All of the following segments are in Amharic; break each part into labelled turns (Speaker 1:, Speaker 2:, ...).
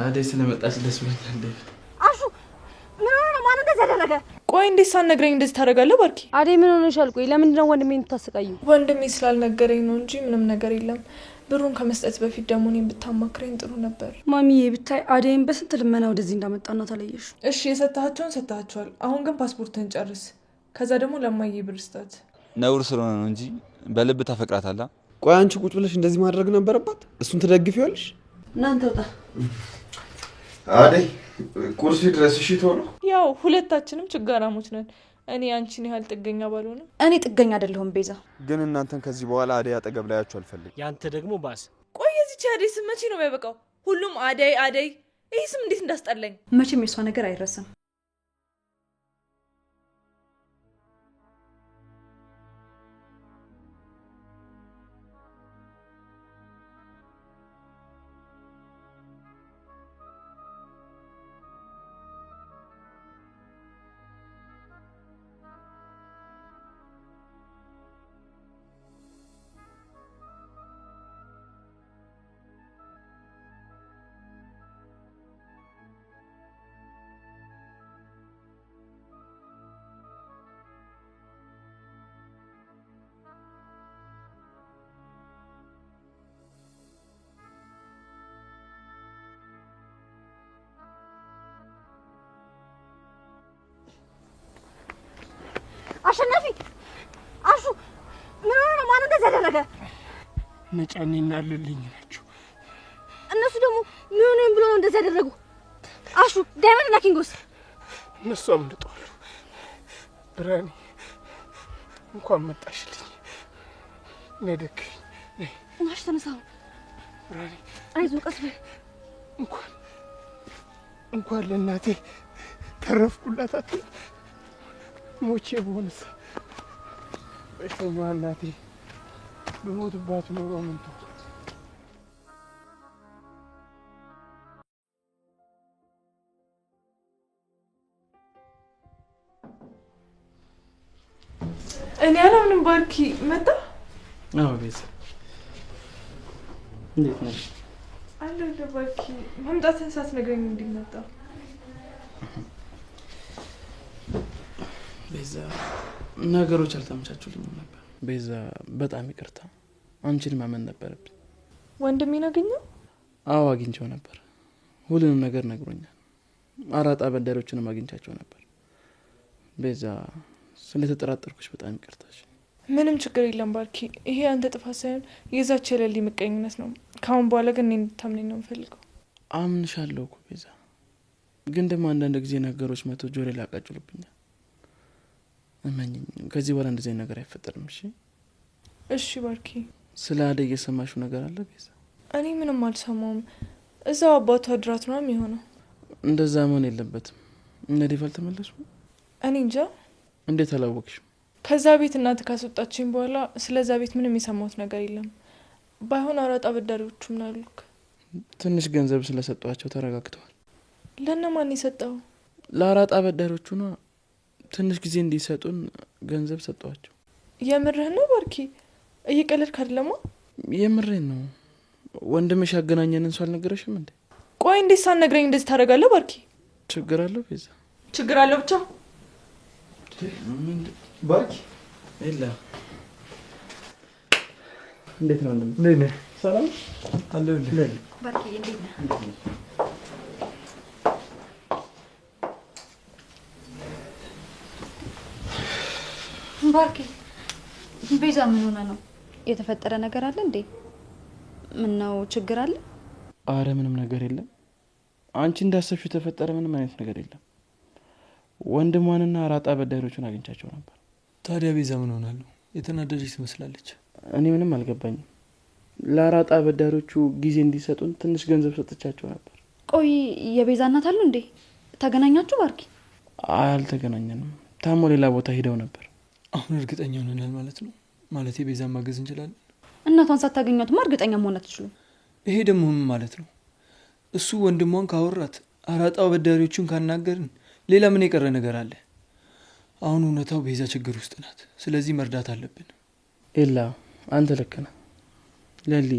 Speaker 1: አደይ ስለመጣች ደስ ብሎኛል።
Speaker 2: አሹ ምን ሆነ? ማን እንደዚህ ያደረገ?
Speaker 3: ቆይ እንዴት ሳትነግረኝ እንደዚህ ታደርጋለህ? ባርኪ
Speaker 2: አደይ ምን ሆነሻል? ቆይ ለምንድን ነው ወንድሜን የምታሰቃዩ?
Speaker 3: ወንድሜ ስላልነገረኝ ነው እንጂ ምንም ነገር የለም። ብሩን ከመስጠት በፊት ደግሞ እኔን ብታማክረኝ ጥሩ ነበር።
Speaker 2: ማሚዬ ብታይ አደይን በስንት ልመና ወደዚህ እንዳመጣና ተለየሽ።
Speaker 3: እሺ የሰጣቸውን ሰጣቸዋል። አሁን ግን ፓስፖርትን ጨርስ። ከዛ ደግሞ ለማዬ ብር ስጣት።
Speaker 4: ነውር ስለሆነ ነው እንጂ በልብ ታፈቅራታለህ።
Speaker 1: ቆይ አንቺ ቁጭ ብለሽ እንደዚህ ማድረግ ነበረባት? እሱን ትደግፊዋለሽ?
Speaker 2: እናንተ ወጣ
Speaker 1: አደይ ቁርስ ድረስ እሺ ቶሎ።
Speaker 3: ያው ሁለታችንም ችጋራሞች ነን። እኔ አንቺን ያህል ጥገኛ ባልሆንም
Speaker 2: እኔ ጥገኛ አይደለሁም ቤዛ።
Speaker 4: ግን እናንተን ከዚህ በኋላ አደይ አጠገብ ላያችሁ አልፈልግም።
Speaker 5: ያንተ ደግሞ ባስ።
Speaker 3: ቆይ የዚች አደይ ስም መቼ ነው የሚያበቃው? ሁሉም አደይ አደይ። ይህ ስም እንዴት እንዳስጠላኝ።
Speaker 2: መቼም የሷ ነገር አይረሳም። አሸናፊ አሹ ምን ሆነ? ማን እንደዚህ ያደረገ?
Speaker 5: ነጫኔና ልልኝ ናቸው።
Speaker 2: እነሱ ደግሞ ምን ሆነን ብሎ ነው እንደዚህ ያደረጉ? አሹ ዳይመንድ እና ኪንጎስ
Speaker 5: እነሱ አምልጠዋል። ብራኒ እንኳን መጣሽልኝ። ነይ ደግፊኝ ነይ።
Speaker 2: ማሽ ተነሳው
Speaker 5: ብራኒ
Speaker 2: አይዞህ ቀስ በይ።
Speaker 5: እንኳን ለእናቴ ተረፍኩላት አትል ሞቼ በሆነስ በሽተኛዋ እናቴ በሞትባት ኖሮ ምን ተው።
Speaker 3: እኔ አላምንም። ባርኪ መጣ?
Speaker 1: አዎ ቤዛ እንዴት ነሽ?
Speaker 3: አለሁ ባርኪ። መምጣትን ሳትነግረኝ እንዴት መጣ?
Speaker 1: ቤዛ ነገሮች አልተመቻቹልኝም ነበር። ቤዛ በጣም ይቅርታ። አንቺን ማመን ነበረብኝ።
Speaker 3: ወንድሜን አገኘው?
Speaker 1: አዎ አግኝቼው ነበር። ሁሉንም ነገር ነግሮኛል። አራጣ አበዳሪዎችንም አግኝቻቸው ነበር። ቤዛ ስለተጠራጠርኩሽ በጣም ይቅርታሽ።
Speaker 3: ምንም ችግር የለም ባርኪ። ይሄ አንተ ጥፋት ሳይሆን የዛች የሌሊ ምቀኝነት ነው። ካሁን በኋላ ግን እኔ እንድታምነኝ ነው የምፈልገው።
Speaker 1: አምንሻለሁ እኮ ቤዛ፣ ግን ደግሞ አንዳንድ ጊዜ ነገሮች መቶ ጆሮ ላቃጭሉብኛል። እመኝኝ ከዚህ በኋላ እንደዚህ ነገር አይፈጠርም። እሺ
Speaker 3: እሺ ባርኪ።
Speaker 1: ስለ አደይ የሰማሽው ነገር አለ ቤዛ?
Speaker 3: እኔ ምንም አልሰማውም። እዛው አባቷ ድራት ነው የሚሆነው።
Speaker 1: እንደዛ መሆን የለበትም። እነ ዴቭ አልተመለሱም?
Speaker 3: እኔ እንጃ።
Speaker 1: እንዴት አላወቅሽም?
Speaker 3: ከዛ ቤት እናት ካስወጣችኝ በኋላ ስለዛ ቤት ምንም የሰማሁት ነገር የለም። ባይሆን አራጣ አበዳሪዎቹ ምን አሉክ?
Speaker 1: ትንሽ ገንዘብ ስለሰጧቸው ተረጋግተዋል።
Speaker 3: ለእነማን የሰጠው?
Speaker 1: ለአራጣ አበዳሪዎቹ ነው። ትንሽ ጊዜ እንዲሰጡን ገንዘብ ሰጧቸው።
Speaker 3: የምርህን ነው ባርኪ? እየቀለድክ አይደለማ?
Speaker 1: የምሬን ነው። ወንድምሽ ያገናኘንን ሰው አልነገረሽም እንዴ?
Speaker 3: ቆይ እንዴት ሳትነግረኝ እንደዚህ ታደርጋለህ ባርኪ?
Speaker 1: ችግር አለው ቤዛ?
Speaker 3: ችግር አለው ብቻ
Speaker 1: ባርኪ ኤላ እንዴት ነው?
Speaker 5: እንዴት ነህ?
Speaker 1: ሰላም
Speaker 5: አለሁልህ።
Speaker 2: ባርኪ እንዴት ነህ? ባርኪ ቤዛ ምን ሆነ ነው? የተፈጠረ ነገር አለ እንዴ? ምን ነው ችግር አለ?
Speaker 1: አረ ምንም ነገር የለም። አንቺ እንዳሰብሽው የተፈጠረ ምንም አይነት ነገር የለም። ወንድሟንና አራጣ አበዳሪዎቹን አግኝቻቸው ነበር።
Speaker 5: ታዲያ ቤዛ ምን ሆናለሁ? የተናደደች ትመስላለች።
Speaker 1: እኔ ምንም አልገባኝም። ለአራጣ አበዳሪዎቹ ጊዜ እንዲሰጡን ትንሽ ገንዘብ ሰጥቻቸው ነበር።
Speaker 2: ቆይ የቤዛ እናት አሉ እንዴ? ተገናኛችሁ ባርኪ?
Speaker 1: አልተገናኘንም። ታሞ ሌላ ቦታ ሄደው ነበር።
Speaker 5: አሁን እርግጠኛ ሆነናል ማለት ነው? ማለት የቤዛን ማገዝ እንችላለን?
Speaker 2: እናቷን ሳታገኟትማ እርግጠኛ መሆን አትችሉም።
Speaker 5: ይሄ ደግሞ ምን ማለት ነው? እሱ ወንድሟን ካወራት፣ አራጣ አበዳሪዎቹን ካናገርን ሌላ ምን የቀረ ነገር አለ? አሁን እውነታው ቤዛ ችግር ውስጥ ናት። ስለዚህ መርዳት አለብን።
Speaker 1: ኤላ አንተ ልክ ነህ። ለሊ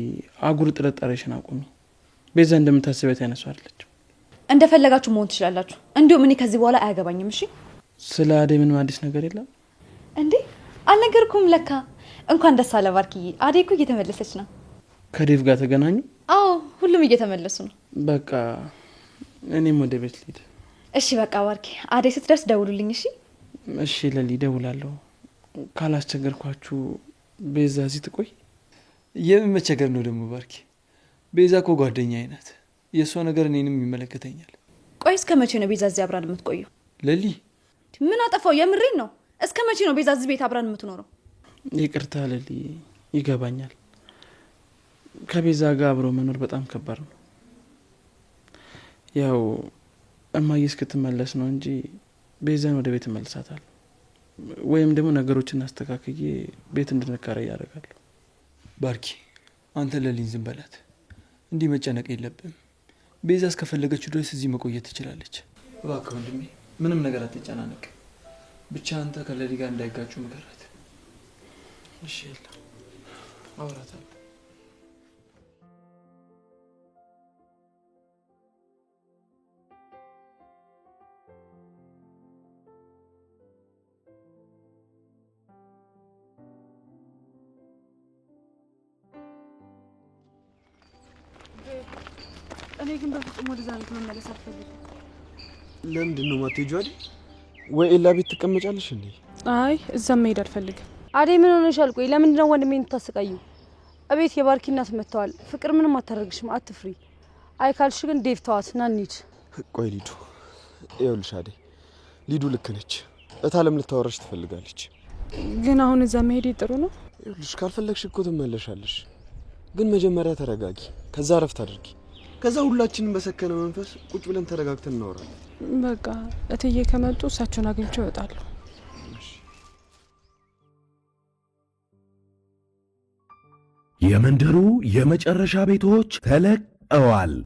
Speaker 1: አጉር ጥርጣሬሽን አቁሚ። ቤዛ እንደምታስበት ያነሱ አይደለች።
Speaker 2: እንደፈለጋችሁ መሆን ትችላላችሁ። እንዲሁም እኔ ከዚህ በኋላ አያገባኝም። እሺ
Speaker 1: ስለ አደይ ምንም አዲስ ነገር የለም
Speaker 2: እንዴ? አልነገርኩም ለካ። እንኳን ደስ አለ ባርኪዬ። አደይ እኮ እየተመለሰች ነው።
Speaker 1: ከዴቭ ጋር ተገናኙ?
Speaker 2: አዎ ሁሉም እየተመለሱ ነው።
Speaker 1: በቃ እኔም ወደ ቤት ልሂድ።
Speaker 2: እሺ በቃ ባርኪ፣ አደይ ስትደርስ ደውሉልኝ። እሺ
Speaker 1: እሺ ለሊ ደውላለሁ። ካላስቸገርኳችሁ ቤዛ እዚህ ትቆይ?
Speaker 5: የምን መቸገር ነው ደግሞ ባርኪ? ቤዛ እኮ ጓደኛዬ ናት። የእሷ ነገር እኔንም ይመለከተኛል።
Speaker 2: ቆይ እስከ መቼ ነው ቤዛ እዚህ አብራን የምትቆየው?
Speaker 5: ለሊ
Speaker 2: ምን አጠፋው? የምሬን ነው። እስከ መቼ ነው ቤዛ እዚህ ቤት አብራን የምትኖረው?
Speaker 1: ይቅርታ ለሊ፣ ይገባኛል። ከቤዛ ጋር አብሮ መኖር በጣም ከባድ ነው። ያው እማዬ እስክትመለስ ነው እንጂ ቤዛን ወደ ቤት እመልሳታለሁ፣ ወይም ደግሞ ነገሮችን አስተካክዬ ቤት እንድንከራይ ያደርጋለሁ።
Speaker 5: ባርኪ አንተ ለሊን ዝም በላት። እንዲህ መጨነቅ የለብም። ቤዛ እስከፈለገችው ድረስ እዚህ መቆየት ትችላለች። እባክህ ወንድሜ ምንም ነገር አትጨናነቅ። ብቻ አንተ ከለሊ ጋር እንዳይጋጩ ምከራት።
Speaker 1: እሺ የለም አውራታለሁ።
Speaker 2: እኔ ግን በፍጹም ወደዛ ቤት መመለስ አልፈልግም።
Speaker 4: ለምንድን ነው የማትሄጂው አይደል? ወይ ኤላ ቤት ትቀመጫለሽ እንዴ?
Speaker 3: አይ እዛም መሄድ አልፈልግም።
Speaker 6: አደይ ምን ሆነሻል? ቆይ ለምንድን ነው ወንድሜን የምታሰቃዩ? እቤት የባርኪ እናት መጥተዋል። ፍቅር ምንም አታደርግሽም፣ አትፍሪ። አይ ካልሽ ግን ዴቭ ተዋት፣ ና እንሂድ።
Speaker 4: ቆይ ሊዱ፣ ይኸውልሽ አደይ፣ ሊዱ ልክ ነች። እታለም ልታወራሽ ትፈልጋለች።
Speaker 3: ግን አሁን እዛ መሄድ ጥሩ ነው?
Speaker 4: ይኸውልሽ ካልፈለግሽ እኮ ትመለሻለሽ። ግን መጀመሪያ ተረጋጊ፣ ከዛ እረፍት አድርጊ። ከዛ ሁላችንም በሰከነ መንፈስ ቁጭ ብለን ተረጋግተን እናወራለን።
Speaker 3: በቃ እትዬ ከመጡ እሳቸውን አግኝቼ እወጣለሁ።
Speaker 7: የመንደሩ የመጨረሻ ቤቶች ተለቀዋል።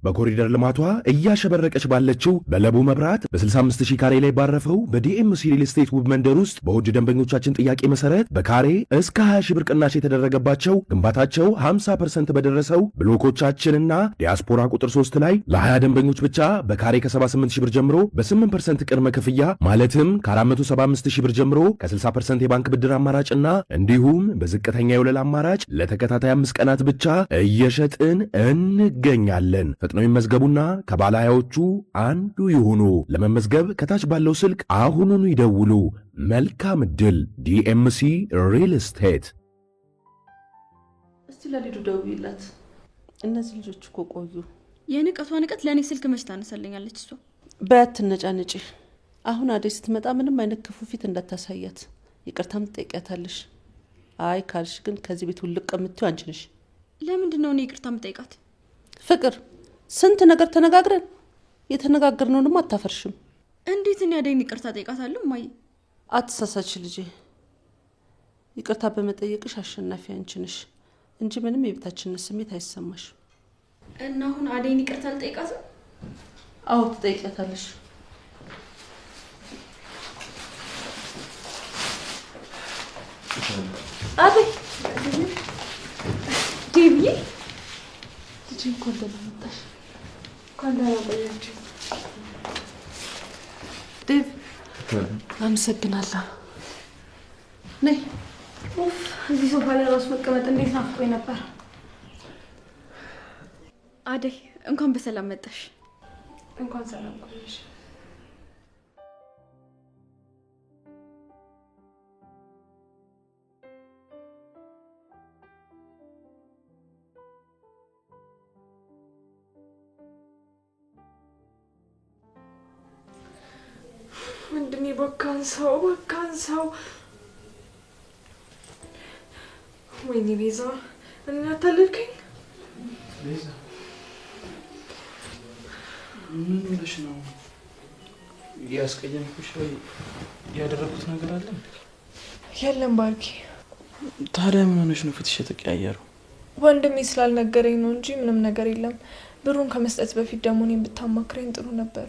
Speaker 7: በኮሪደር ልማቷ እያሸበረቀች ባለችው በለቡ መብራት በ65000 ካሬ ላይ ባረፈው በዲኤምሲ ሪል ስቴት ውብ መንደር ውስጥ በውድ ደንበኞቻችን ጥያቄ መሰረት በካሬ እስከ 20,000 ብር ቅናሽ የተደረገባቸው ግንባታቸው 50% በደረሰው ብሎኮቻችንና ዲያስፖራ ቁጥር 3 ላይ ለ20 ደንበኞች ብቻ በካሬ ከ78000 ብር ጀምሮ በ8% ቅድመ ክፍያ ማለትም ከ475000 ብር ጀምሮ ከ60% የባንክ ብድር አማራጭና እንዲሁም በዝቅተኛ የወለል አማራጭ ለተከታታይ 5 ቀናት ብቻ እየሸጥን እንገኛለን። ፈጥነው ይመዝገቡና ከባለ ሃያዎቹ አንዱ ይሁኑ። ለመመዝገብ ከታች ባለው ስልክ አሁኑኑ ይደውሉ። መልካም ዕድል። ዲኤምሲ ሪል ስቴት።
Speaker 1: እስቲ ለሊዱ ደውይላት። እነዚህ ልጆች እኮ ቆዩ።
Speaker 2: የንቀቷ ንቀት ለእኔ ስልክ መች ታነሳለኛለች እሷ።
Speaker 8: በት ነጫንጪ። አሁን አደይ ስትመጣ ምንም አይነት ክፉ ፊት እንዳታሳያት፣ ይቅርታም ትጠይቂያታለሽ። አይ ካልሽ ግን ከዚህ ቤት ውልቅ የምትይው አንቺ ነሽ።
Speaker 2: ለምንድን ነው እኔ ይቅርታ የምጠይቃት?
Speaker 8: ፍቅር ስንት ነገር ተነጋግረን የተነጋገርነውንም አታፈርሽም።
Speaker 2: እንዴት እኔ አደይን ይቅርታ ጠይቃታለሁ? ማይ
Speaker 8: አትሳሳች ልጄ። ይቅርታ በመጠየቅሽ አሸናፊ አንቺ ነሽ እንጂ ምንም የቤታችንን ስሜት አይሰማሽ።
Speaker 2: እና አሁን አደይን ይቅርታ አልጠይቃትም?
Speaker 8: አዎ ትጠይቂያታለሽ።
Speaker 2: አደይ ዴቪዬ
Speaker 8: ልጄ እንኳን ደህና መጣሽ።
Speaker 3: እንኳን ደህና ቆያችሁ።
Speaker 8: ዴቭ አመሰግናለሁ። ነይ።
Speaker 2: እዚህ ሶፋ ላይ ራሱ መቀመጥ እንዴት ናፍቆኝ ነበር። አደይ እንኳን በሰላም መጣሽ።
Speaker 3: እንኳን ሰላም ቆየሽ። ወንድሜ በካን ሰው ወይኔ ቤዛ እና ታለልከኝ።
Speaker 1: ቤዛ ምን ሆነሽ ነው? ያስቀየምኩሽ ወይ ያደረኩት ነገር አለ?
Speaker 3: የለም ባርኪ።
Speaker 1: ታዲያ ምን ሆነሽ ነው ፊትሽ የተቀያየረው?
Speaker 3: ወንድሜ ስላልነገረኝ ነው እንጂ ምንም ነገር የለም። ብሩን ከመስጠት በፊት ደግሞ እኔን ብታማክረኝ ጥሩ ነበር።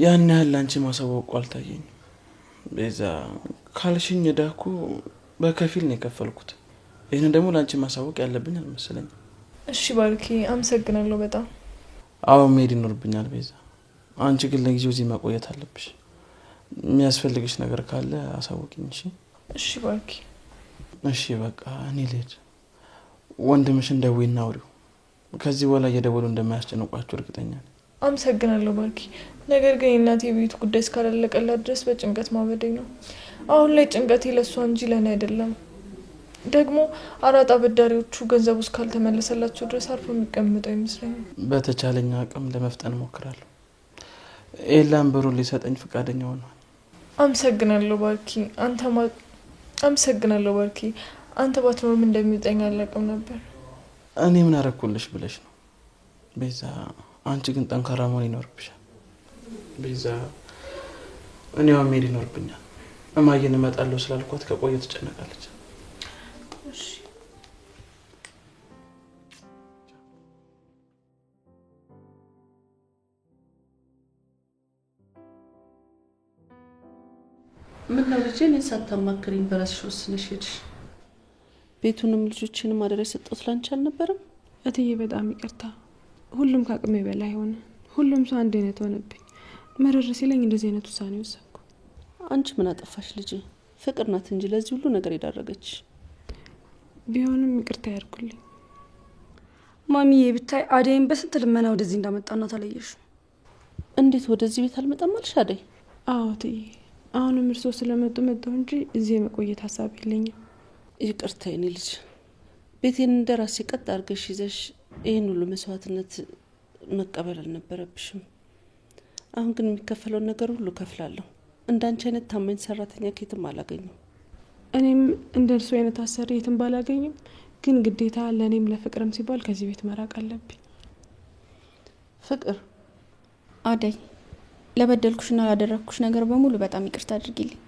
Speaker 1: ያን ያህል አንቺ ማሳወቁ አልታየኝም ቤዛ። ካልሽኝ እዳ እኮ በከፊል ነው የከፈልኩት። ይህን ደግሞ ለአንቺ ማሳወቅ ያለብኝ አልመሰለኝም።
Speaker 3: እሺ ባርኪ፣ አመሰግናለሁ በጣም።
Speaker 1: አዎ መሄድ ይኖርብኛል ቤዛ። አንቺ ግን ለጊዜው እዚህ መቆየት አለብሽ። የሚያስፈልግሽ ነገር ካለ አሳውቂኝ። እሺ?
Speaker 3: እሺ ባርኪ።
Speaker 1: እሺ በቃ እኔ ልሄድ። ወንድምሽን ደውይና አውሪው። ከዚህ በኋላ እየደወሉ እንደማያስጨንቋችሁ እርግጠኛ ነኝ።
Speaker 3: አመሰግናለሁ ባርኪ። ነገር ግን የእናቴ የቤቱ ጉዳይ እስካላለቀላት ድረስ በጭንቀት ማበደኝ ነው። አሁን ላይ ጭንቀቴ ለእሷ እንጂ ለእኔ አይደለም። ደግሞ አራጣ አበዳሪዎቹ ገንዘቡ እስካልተመለሰላቸው ድረስ አርፎ የሚቀምጠው አይመስለኝም።
Speaker 1: በተቻለኝ አቅም ለመፍጠን እሞክራለሁ። ኤላን ብሩን ሊሰጠኝ ፈቃደኛ ሆኗል።
Speaker 3: አመሰግናለሁ ባርኪ። አመሰግናለሁ ባርኪ። አንተ ባትኖርም እንደሚውጠኝ አላውቅም ነበር።
Speaker 1: እኔ ምን አረኩልሽ ብለሽ ነው ቤዛ? አንቺ ግን ጠንካራ መሆን ይኖርብሻል ቤዛ። እኔዋ መሄድ ይኖርብኛል። እማዬን እመጣለሁ ስላልኳት ከቆየ ትጨነቃለች።
Speaker 8: ምን ነው ልጄ፣ እኔን ሳታማክሪኝ በራስሽ ወስነሽ ሄድሽ? ቤቱንም ልጆችንም አደራ የሰጠሁት ላንቺ አልነበረም?
Speaker 6: እትዬ በጣም ይቅርታ። ሁሉም ከአቅሜ በላይ ሆነ። ሁሉም ሰው አንድ አይነት ሆነብኝ። መረር ሲለኝ እንደዚህ አይነት ውሳኔ ወሰንኩ።
Speaker 8: አንቺ ምን አጠፋሽ ልጄ? ፍቅር ናት እንጂ ለዚህ ሁሉ ነገር የዳረገች።
Speaker 6: ቢሆንም ይቅርታ ያርጉልኝ። ማሚዬ ብታይ አደይን በስንት ልመና ወደዚህ እንዳመጣና ተለየሽ።
Speaker 8: እንዴት ወደዚህ ቤት አልመጣም አልሽ አደይ?
Speaker 6: አዎ እትዬ፣ አሁንም እርሶ ስለመጡ መጣሁ እንጂ እዚህ የመቆየት ሀሳብ የለኝም።
Speaker 8: ይቅርታ የኔ ልጅ። ቤቴን እንደራሴ ቀጥ አድርገሽ ይዘሽ ይህን ሁሉ መስዋዕትነት መቀበል አልነበረብሽም። አሁን ግን የሚከፈለውን ነገር ሁሉ ከፍላለሁ። እንዳንቺ አይነት ታማኝ ሰራተኛ ከየትም አላገኝም።
Speaker 6: እኔም እንደ እርሱ አይነት አሰሪ የትም ባላገኝም፣ ግን ግዴታ ለእኔም ለፍቅርም ሲባል ከዚህ ቤት መራቅ አለብኝ።
Speaker 8: ፍቅር፣
Speaker 2: አደይ፣ ለበደልኩሽና ላደረግኩሽ ነገር በሙሉ በጣም ይቅርታ አድርጊልኝ።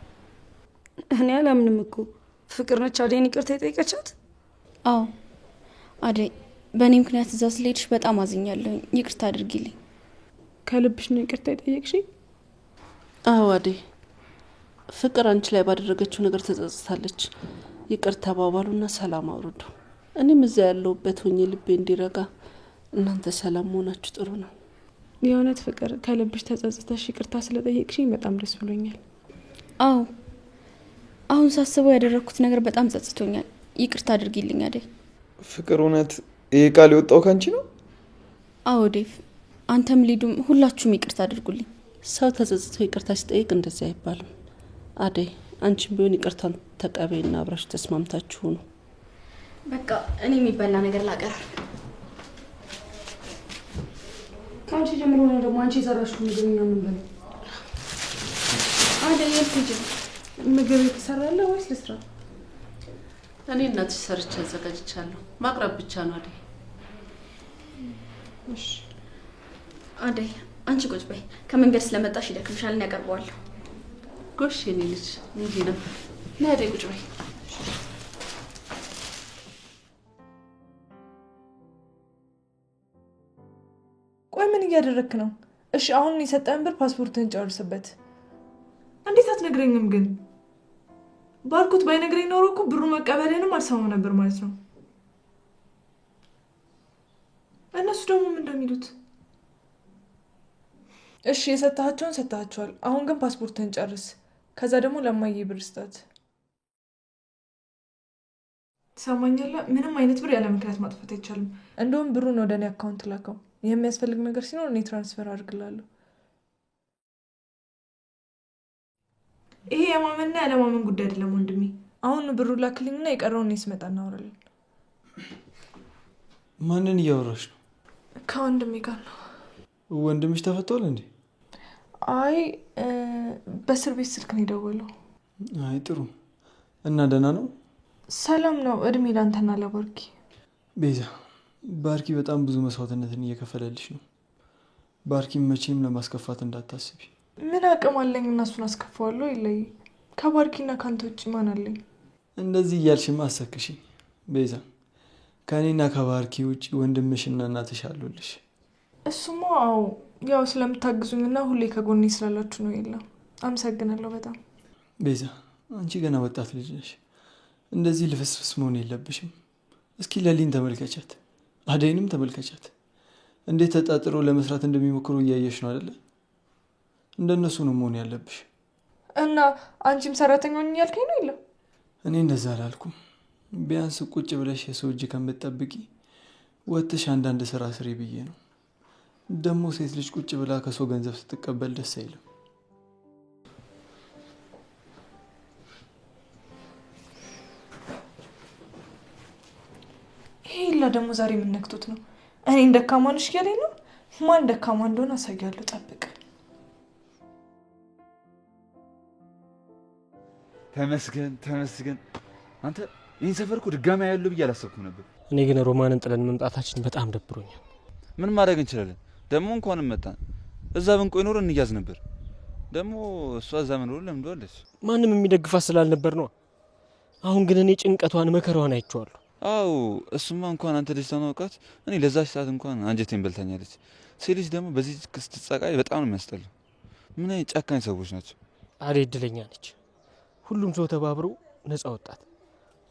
Speaker 6: እኔ አላምንም እኮ ፍቅር ነች አደይን ይቅርታ የጠየቀቻት?
Speaker 2: አዎ አደይ፣ በእኔ ምክንያት እዛ ስለሄድሽ በጣም አዝኛለሁ። ይቅርታ አድርጊልኝ።
Speaker 6: ከልብሽ ነው ይቅርታ የጠየቅሽኝ?
Speaker 8: አዎ አደይ፣ ፍቅር አንቺ ላይ ባደረገችው ነገር ተጸጽታለች። ይቅርታ ባባሉና ሰላም አውርዱ። እኔም እዛ ያለሁበት ሆኜ ልቤ እንዲረጋ፣ እናንተ ሰላም መሆናችሁ ጥሩ ነው።
Speaker 6: የእውነት ፍቅር፣ ከልብሽ ተጸጽተሽ ይቅርታ ስለጠየቅሽኝ በጣም ደስ ብሎኛል።
Speaker 2: አዎ፣ አሁን ሳስበው ያደረግኩት ነገር በጣም ጸጽቶኛል። ይቅርታ አድርጊልኝ አደይ።
Speaker 5: ፍቅር፣ እውነት ይሄ ቃል የወጣው ካንቺ ነው?
Speaker 2: አዎ ዴቭ፣ አንተም ሊዱም ሁላችሁም ይቅርታ አድርጉልኝ።
Speaker 8: ሰው ተጸጽቶ ይቅርታ ሲጠይቅ እንደዚህ አይባልም። አደይ፣ አንቺም ቢሆን ይቅርታን ተቀበይና አብራችሁ ተስማምታችሁ ነው።
Speaker 2: በቃ እኔ የሚበላ ነገር ላቀር።
Speaker 6: ከአንቺ ጀምሮ ነው ደግሞ አንቺ የሰራሽው ምግብ እኛ ምን በለው?
Speaker 2: አደይ፣ የት ሂጂ?
Speaker 6: ምግብ የተሰራለ ወይስ ልስራ?
Speaker 8: እኔ እናትሽ ሰርቼ አዘጋጅቻለሁ። ማቅረብ ብቻ ነው አደይ።
Speaker 6: እሺ
Speaker 2: አደይ፣ አንቺ ቁጭ በይ። ከመንገድ ስለመጣሽ ይደክምሻል፣ እኔ ያቀርበዋለሁ።
Speaker 8: ጎሽ የኔ ልጅ፣ እንዲህ ነው። ነይ አደይ ቁጭ በይ።
Speaker 3: ቆይ ምን እያደረክ ነው? እሺ አሁን የሰጠን ብር ፓስፖርትን ጨርስበት። እንዴት አትነግረኝም ግን? ባርኩት ባይነግረኝ ኖሮ እኮ ብሩ መቀበልንም አልሰማም ነበር ማለት ነው። እነሱ ደግሞ ምን እንደሚሉት። እሺ የሰጣቸውን ሰጣቸዋል። አሁን ግን ፓስፖርትን ጨርስ። ከዛ ደግሞ ለማየ ብር ስጣት። ትሰማኛለህ? ምንም አይነት ብር ያለ ምክንያት ማጥፋት አይቻልም። እንደውም ብሩን ወደ እኔ አካውንት ላከው። የሚያስፈልግ ነገር ሲኖር እኔ ትራንስፈር አድርግላለሁ። ይሄ የማመንና ያለማመን ጉዳይ አይደለም ወንድሜ። አሁን ብሩ ላክልኝና የቀረውን እኔ ስመጣ እናወራለን።
Speaker 5: ማንን እያወራሽ ነው?
Speaker 3: ከወንድሜ ጋር ነው።
Speaker 5: ወንድምሽ ተፈቷል እንዴ?
Speaker 3: አይ በእስር ቤት ስልክ ነው የደወለው።
Speaker 5: አይ ጥሩ። እና ደህና ነው?
Speaker 3: ሰላም ነው። እድሜ ላንተና ለባርኪ።
Speaker 5: ቤዛ፣ ባርኪ በጣም ብዙ መስዋዕትነትን እየከፈለልሽ ነው። ባርኪም መቼም ለማስከፋት እንዳታስቢ።
Speaker 3: ምን አቅም አለኝ እና እሱን አስከፋዋለሁ? ይለይ። ከባርኪና ከአንተ ውጭ ማን አለኝ?
Speaker 5: እንደዚህ እያልሽማ አሰክሽኝ ቤዛ። ከእኔና ከባርኪ ውጭ ወንድምሽና እናትሽ አሉልሽ።
Speaker 3: እሱማ አዎ፣ ያው ስለምታግዙኝና ሁሌ ከጎኔ ስላላችሁ ነው። የለም አመሰግናለሁ በጣም።
Speaker 5: ቤዛ፣ አንቺ ገና ወጣት ልጅ ነሽ። እንደዚህ ልፍስፍስ መሆን የለብሽም። እስኪ ለሊን ተመልከቻት። አደይንም ተመልከቻት፣ እንዴት ተጣጥሮ ለመስራት እንደሚሞክሩ እያየሽ ነው አይደለ? እንደነሱ ነው መሆን ያለብሽ።
Speaker 3: እና አንቺም ሰራተኛ ሆኝ ያልከኝ ነው? የለም
Speaker 5: እኔ እንደዛ አላልኩም። ቢያንስ ቁጭ ብለሽ የሰው እጅ ከምትጠብቂ ወጥሽ አንዳንድ ስራ ስሪ ብዬ ነው። ደግሞ ሴት ልጅ ቁጭ ብላ ከሰው ገንዘብ ስትቀበል ደስ አይልም።
Speaker 3: ይሄ ደግሞ ዛሬ የምነክቱት ነው? እኔን ደካማ ነሽ እያለኝ ነው። ማን ደካማ እንደሆነ አሳያለሁ፣ ጠብቅ።
Speaker 9: ተመስገን ተመስገን። አንተ ይህን ሰፈር እኮ ድጋሚ ያለው ብዬ አላሰብኩም ነበር።
Speaker 10: እኔ ግን ሮማንን ጥለን መምጣታችን በጣም ደብሮኛል።
Speaker 9: ምን ማድረግ እንችላለን? ደግሞ እንኳንም መጣን። እዛ ብንቆይ ኖሮ እንያዝ ነበር። ደግሞ እሷ እዛ መኖር ለምደዋለች።
Speaker 10: ማንም የሚደግፋት ስላልነበር ነው። አሁን ግን እኔ ጭንቀቷን መከራዋን አይቼዋለሁ።
Speaker 9: አው እሱማ እንኳን አንተ ልጅ ታውቃት፣ እኔ ለዛች ሰዓት እንኳን አንጀቴን በልታኛለች። ሴት ልጅ ደግሞ በዚህ ስትሰቃይ በጣም ነው የሚያስጠላው። ምን አይነት ጨካኝ ሰዎች ናቸው።
Speaker 10: አደይ እድለኛ ነች። ሁሉም ሰው ተባብሮ ነፃ ወጣት።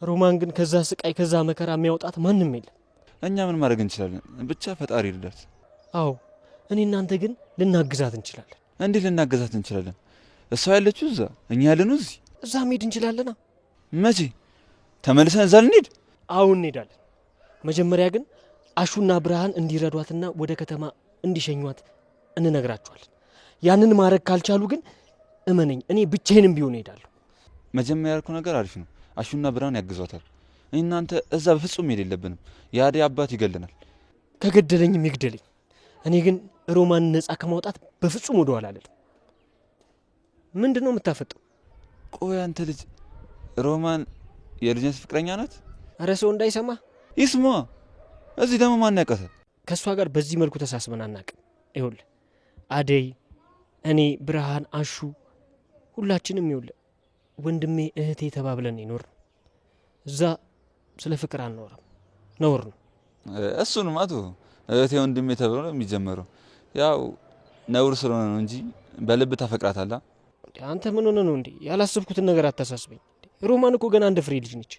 Speaker 10: ሮማን ግን ከዛ ስቃይ ከዛ መከራ የሚያወጣት ማንም የለም።
Speaker 9: እኛ ምን ማድረግ እንችላለን? ብቻ ፈጣሪ ይርዳት።
Speaker 10: አዎ እኔ እናንተ ግን ልናግዛት እንችላለን።
Speaker 9: እንዴት ልናግዛት እንችላለን? እሷ ያለችው እዛ፣ እኛ ያለነው እዚህ።
Speaker 10: እዛ መሄድ እንችላለና።
Speaker 9: መቼ ተመልሰን እዛ ልንሄድ?
Speaker 10: አሁን እንሄዳለን። መጀመሪያ ግን አሹና ብርሃን እንዲረዷትና ወደ ከተማ እንዲሸኟት እንነግራቸዋለን። ያንን ማድረግ ካልቻሉ ግን እመነኝ እኔ ብቻዬንም ቢሆን እሄዳለሁ።
Speaker 9: መጀመሪያ ያልከው ነገር አሪፍ ነው። አሹና ብርሃን ያግዟታል። እናንተ እዛ በፍጹም መሄድ የለብንም። የአደይ አባት ይገለናል።
Speaker 10: ከገደለኝም ይግደለኝ። እኔ ግን ሮማን ነፃ ከማውጣት በፍጹም ወደ ኋላ አልልም። ምንድን ነው የምታፈጠው?
Speaker 9: ቆይ አንተ ልጅ ሮማን የልጅነት ፍቅረኛ ናት?
Speaker 10: እረ ሰው እንዳይሰማ
Speaker 9: ይስማ። እዚህ ደግሞ ማን ያውቃታል?
Speaker 10: ከእሷ ጋር በዚህ መልኩ ተሳስበን አናውቅም። ይኸውልህ አደይ፣ እኔ፣ ብርሃን፣ አሹ ሁላችንም ይኸውልህ ወንድሜ እህቴ ተባብለን ይኖር ነው። እዛ ስለ ፍቅር አንኖርም፣ ነውር ነው።
Speaker 9: እሱንም አቶ እህቴ ወንድሜ ተብሎ ነው የሚጀመረው። ያው ነውር ስለሆነ ነው እንጂ በልብ ታፈቅራታለህ።
Speaker 10: አንተ ምን ሆነ ነው እንዴ? ያላሰብኩትን ነገር አታሳስበኝ። ሮማን እኮ ገና አንድ ፍሬ ልጅ ነች።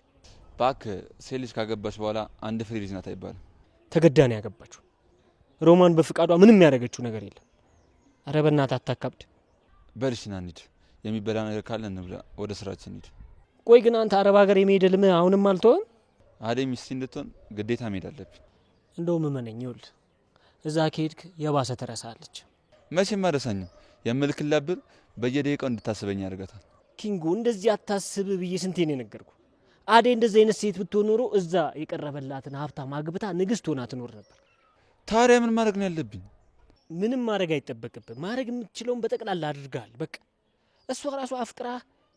Speaker 9: እባክህ ሴት ልጅ ካገባች በኋላ አንድ ፍሬ ልጅ ናት አይባልም።
Speaker 10: ተገዳ ነው ያገባችው። ሮማን በፍቃዷ ምንም ያደረገችው ነገር የለም። ኧረ በእናትህ አታካብድ።
Speaker 9: በልሽ ና እንሂድ። የሚበላ ነገር ካለ እንብላ፣ ወደ ስራችን እንሂድ።
Speaker 10: ቆይ ግን አንተ አረብ ሀገር የመሄድ ህልምህ አሁንም አልተወም?
Speaker 9: አደይ ሚስቴ እንድትሆን ግዴታ መሄድ አለብኝ።
Speaker 10: እንደውም እመነኝ፣ ይኸውልህ እዛ ከሄድክ የባሰ ትረሳለች።
Speaker 9: መቼም አረሳኝም። የምልክላት ብር በየደቂቃው እንድታስበኝ ያደርጋታል።
Speaker 10: ኪንጎ እንደዚህ አታስብ ብዬ ስንቴ ነው የነገርኩ? አደይ እንደዚህ አይነት ሴት ብትሆን ኖሮ እዛ የቀረበላትን ሀብታም አግብታ ንግስት ሆና ትኖር ነበር።
Speaker 9: ታዲያ ምን ማድረግ ነው ያለብኝ?
Speaker 10: ምንም ማድረግ አይጠበቅብህ። ማድረግ የምትችለውን በጠቅላላ አድርገሃል። በቃ እሷ ራሷ አፍቅራ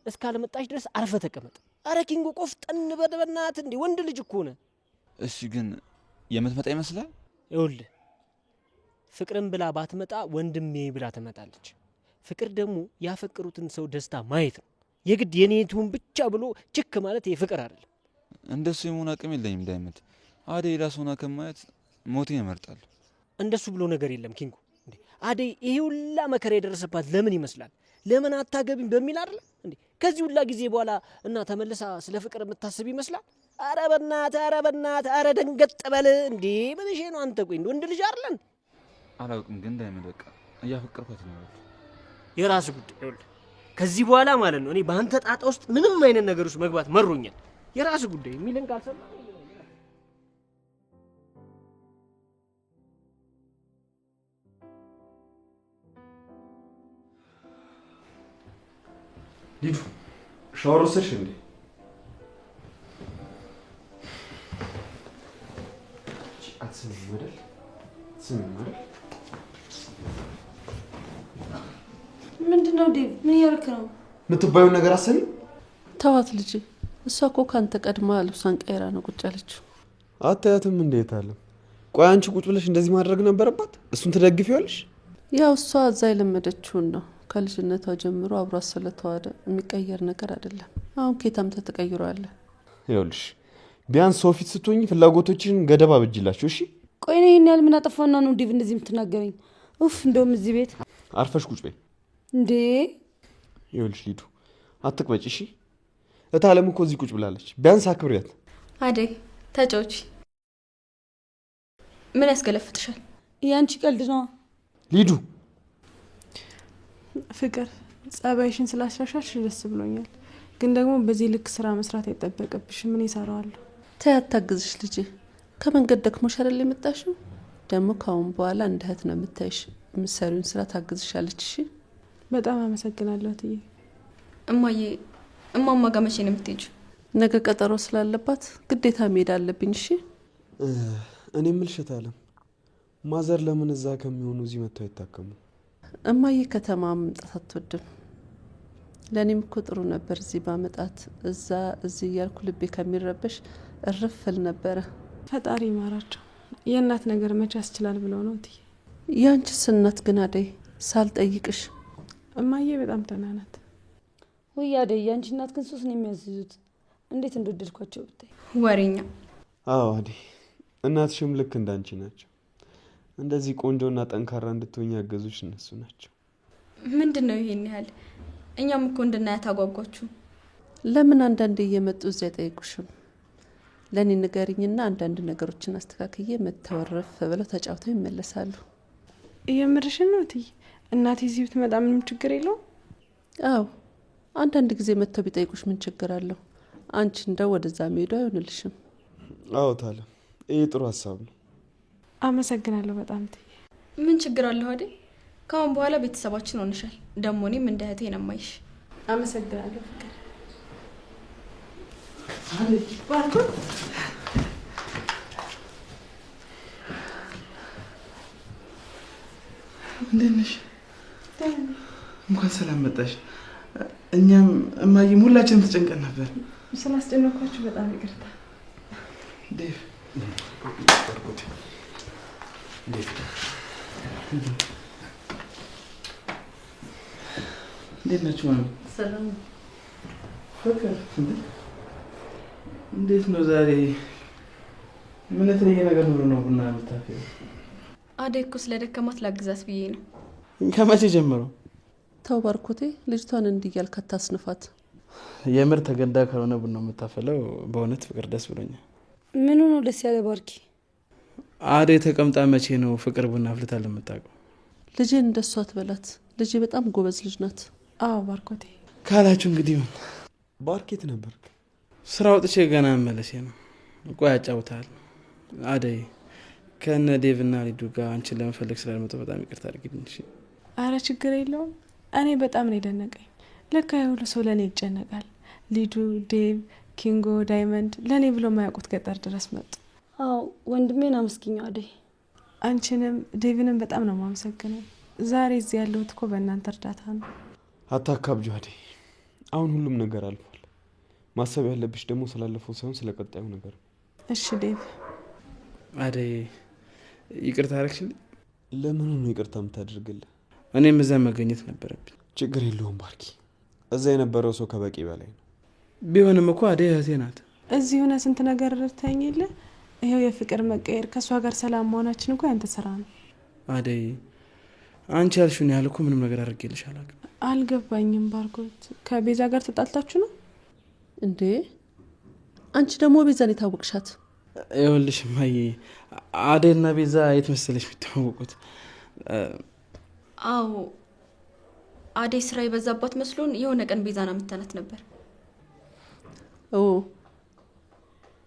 Speaker 10: እስካለመጣች ድረስ አርፈ ተቀመጥ። አረ ኪንጎ ቆፍጠን በደበናት እንዴ! ወንድ ልጅ እኮ ነህ።
Speaker 9: እሺ ግን የምትመጣ ይመስላል?
Speaker 10: ይኸውልህ ፍቅርን ብላ ባትመጣ ወንድሜ ብላ ትመጣለች። ፍቅር ደግሞ ያፈቅሩትን ሰው ደስታ ማየት ነው። የግድ የኔቱን ብቻ ብሎ ችክ ማለት የፍቅር አይደለም።
Speaker 9: እንደሱ የመሆን አቅም የለኝም ዳይመንድ። አደይ ራስ ሆና ከማየት ሞቴን እመርጣለሁ።
Speaker 10: እንደሱ ብሎ ነገር የለም ኪንጎ። እንዴ አደይ ይሄ ሁላ መከራ የደረሰባት ለምን ይመስላል? ለምን አታገቢም በሚል አይደል እንዴ? ከዚህ ሁላ ጊዜ በኋላ እና ተመልሳ ስለ ፍቅር የምታስብ ይመስላል? አረ በእናትህ፣ አረ በእናትህ፣ አረ ደንገጥ በል እንዴ! ምን ሼ ነው አንተ? ቆይ ወንድ ልጅ አይደለን?
Speaker 9: አላውቅም ግን ዳይመንድ በቃ እያፈቀርኳት ነው።
Speaker 10: የራስ ጉዳይ። ይኸውልህ ከዚህ በኋላ ማለት ነው እኔ በአንተ ጣጣ ውስጥ ምንም አይነት ነገር ውስጥ መግባት መሮኛል። የራስ ጉዳይ የሚልን ካልሰማ
Speaker 4: ሊዱ ሻወር ወሰድሽ እንዴ? አትስሚም አይደል? አትስሚም አይደል?
Speaker 6: ምንድነው ዴቭ? ምን እያደረክ ነው?
Speaker 4: የምትባየውን ነገር አሰሚ።
Speaker 8: ተዋት ልጅ። እሷ እኮ ካንተ ቀድማ ልብሷን ቀይራ ነው ቁጭ ያለችው።
Speaker 4: አታያትም? እንዴት አለ። ቆይ አንቺ ቁጭ ብለሽ እንደዚህ ማድረግ ነበረባት? እሱን ትደግፊዋለሽ?
Speaker 8: ያው እሷ እዛ የለመደችውን ነው። ከልጅነቷ ጀምሮ አብሯት ስለተዋደ የሚቀየር ነገር አይደለም። አሁን ኬታም ተቀይሯል።
Speaker 4: ይኸውልሽ ቢያንስ ሰው ፊት ስትሆኝ ፍላጎቶችን ገደብ አብጅላችሁ እሺ?
Speaker 6: ቆይ እኔ ይሄን ያህል ምን አጠፋና ነው ዴቭ እንደዚህ የምትናገረኝ? ኡፍ እንደውም እዚህ ቤት
Speaker 4: አርፈሽ ቁጭ በይ
Speaker 6: እንዴ።
Speaker 4: ይኸውልሽ ሊዱ አትቅበጭ እሺ? እታለም እኮ እዚህ ቁጭ ብላለች። ቢያንስ አክብሪያት።
Speaker 2: አደይ ተጫውቺ ምን ያስገለፍትሻል?
Speaker 6: ያንቺ ቀልድ ነው
Speaker 4: ሊዱ።
Speaker 3: ፍቅር ጸባይሽን ስላሻሻልሽ ደስ ብሎኛል። ግን ደግሞ በዚህ ልክ ስራ መስራት አይጠበቅብሽም። ምን ይሰራዋለሁ?
Speaker 8: ተይ አታግዝሽ ልጄ። ከመንገድ ደክሞሽ አይደል የመጣሽው? ደግሞ ካሁን በኋላ እንደ እህት ነው የምታይሽ። የምትሰሪውን ስራ ታግዝሻለች። እሺ
Speaker 3: በጣም አመሰግናለሁ እትዬ።
Speaker 2: እማማ ጋር መቼ ነው የምትሄጂው?
Speaker 8: ነገ ቀጠሮ ስላለባት ግዴታ መሄድ አለብኝ። እሺ
Speaker 4: እኔ ምልሽት አለም ማዘር ለምን እዛ ከሚሆኑ እዚህ መጥተው አይታከሙ?
Speaker 8: እማዬ ከተማ መምጣት አትወድም። ለእኔም እኮ ጥሩ ነበር እዚህ ባመጣት። እዛ እዚህ እያልኩ ልቤ ከሚረበሽ እርፍል ነበረ።
Speaker 3: ፈጣሪ ይማራቸው። የእናት ነገር መቼ ያስችላል ብለው ነው እትዬ።
Speaker 8: ያንቺስ እናት ግን አደይ ሳልጠይቅሽ?
Speaker 3: እማዬ በጣም ደህና ናት።
Speaker 6: ውይ አደይ፣ ያንቺ እናት ግን ሱስ ነው የሚያዝዙት። እንዴት እንደወደድኳቸው ብታይ።
Speaker 2: ወሬኛ።
Speaker 4: አዎ አደይ፣ እናትሽም ልክ እንዳንቺ ናቸው። እንደዚህ ቆንጆና ጠንካራ እንድትሆኝ ያገዙሽ እነሱ ናቸው።
Speaker 2: ምንድን ነው ይሄን ያህል? እኛም እኮ እንድናያት አጓጓችሁ።
Speaker 8: ለምን አንዳንዴ እየመጡ እዚያ አይጠይቁሽም? ለእኔ ንገሪኝና አንዳንድ ነገሮችን አስተካክዬ መተወረፍ ብለው ተጫውተው ይመለሳሉ።
Speaker 3: እየምርሽን ነው እትዬ? እናቴ እዚህ ብትመጣ ምንም ችግር የለውም?
Speaker 8: አዎ አንዳንድ ጊዜ መጥተው ቢጠይቁሽ ምን ችግር አለው? አንቺ እንደው ወደዛ መሄዱ አይሆንልሽም።
Speaker 4: አዎ ታለ፣ ይሄ ጥሩ ሀሳብ ነው።
Speaker 3: አመሰግናለሁ በጣም እትዬ።
Speaker 2: ምን ችግር አለው አይደል? ካሁን በኋላ ቤተሰባችን ሆነሻል። ደግሞ እኔም እንደ እህቴ ነው የማይሽ።
Speaker 3: አመሰግናለሁ ፍቅር።
Speaker 1: አደይ
Speaker 3: ባርኮት
Speaker 1: እንዴት ነሽ? እንኳን ሰላም መጣሽ። እኛም እማዬም ሁላችንም ተጨንቀን ነበር።
Speaker 3: ስላስጨነኳችሁ በጣም ይቅርታ።
Speaker 1: ዴቭ እንዴት ናችሁ? ማሚ
Speaker 8: ሰላም።
Speaker 1: ፍቅር እንዴት ነው ዛሬ? ምን የተለየ ነገር ኖሮ ነው ቡና የምታፈው?
Speaker 2: አደይ እኮ ስለደከማት ላግዛት ብዬ ነው።
Speaker 1: ከመቼ ጀምሮ?
Speaker 8: ተው ባርኮቴ፣ ልጅቷን እንዲያልክ አታስንፋት።
Speaker 1: የምር ተገዳ ከሆነ ቡና የምታፈለው በእውነት ፍቅር ደስ ብሎኛል።
Speaker 6: ምኑ ነው ደስ ያለ ባርኪ?
Speaker 1: አደይ ተቀምጣ መቼ ነው ፍቅር ቡና አፍልታ ለምታውቀው?
Speaker 8: ልጄን እንደሷ አትበላት። ልጄ በጣም ጎበዝ ልጅ ናት።
Speaker 3: አዎ ባርኮቴ
Speaker 1: ካላችሁ እንግዲህ ምን
Speaker 4: ባርኬት ነበርክ?
Speaker 1: ስራ ወጥቼ ገና መለሴ ነው። ቆይ ያጫውታል። አደይ ከነ ዴቭ እና ሊዱ ጋር አንቺን ለመፈለግ ስላልመጣሁ በጣም ይቅርታ አድርጊልኝ። እሺ?
Speaker 3: አረ ችግር የለውም። እኔ በጣም ነው የደነቀኝ። ለካ የሁሉ ሰው ለእኔ ይጨነቃል። ሊዱ፣ ዴቭ፣ ኪንጎ፣ ዳይመንድ ለእኔ ብሎ የማያውቁት ገጠር ድረስ መጡ።
Speaker 6: አዎ ወንድሜን አመስግኘው አደይ።
Speaker 3: አንቺንም ዴቭንም በጣም ነው የማመሰግነው። ዛሬ እዚህ ያለሁት እኮ በእናንተ እርዳታ ነው።
Speaker 4: አታካብጁ አደይ፣ አሁን ሁሉም ነገር አልፏል። ማሰብ ያለብሽ ደግሞ ስላለፈው ሳይሆን ስለቀጣዩ ነገር።
Speaker 3: እሺ ዴቭ።
Speaker 1: አደይ ይቅርታ አደረግሽልኝ?
Speaker 4: ለምኑ ነው ይቅርታ የምታደርግልህ?
Speaker 1: እኔም እዛ መገኘት ነበረብኝ።
Speaker 4: ችግር የለውም ባርኪ፣ እዛ የነበረው ሰው ከበቂ በላይ ነው።
Speaker 1: ቢሆንም እኮ አደይ እህቴ ናት።
Speaker 3: እዚህ ሆነ ስንት ነገር ረድተኸኝ የለ? ይኸው የፍቅር መቀየር፣ ከእሷ ጋር ሰላም መሆናችን እኮ ያንተ ስራ ነው።
Speaker 1: አደይ አንቺ ያልሽውን ያህል እኮ ምንም ነገር አድርጌልሽ አላውቅም።
Speaker 3: አልገባኝም ባርኮት። ከቤዛ ጋር ተጣልታችሁ ነው
Speaker 8: እንዴ? አንቺ ደግሞ ቤዛን የታወቅሻት?
Speaker 1: ይኸውልሽ እማዬ፣ አደይና ቤዛ የት መሰለሽ የሚተዋወቁት?
Speaker 2: አዎ አደይ ስራ የበዛባት መስሎን የሆነ ቀን ቤዛና ምታናት ነበር።
Speaker 8: ኦ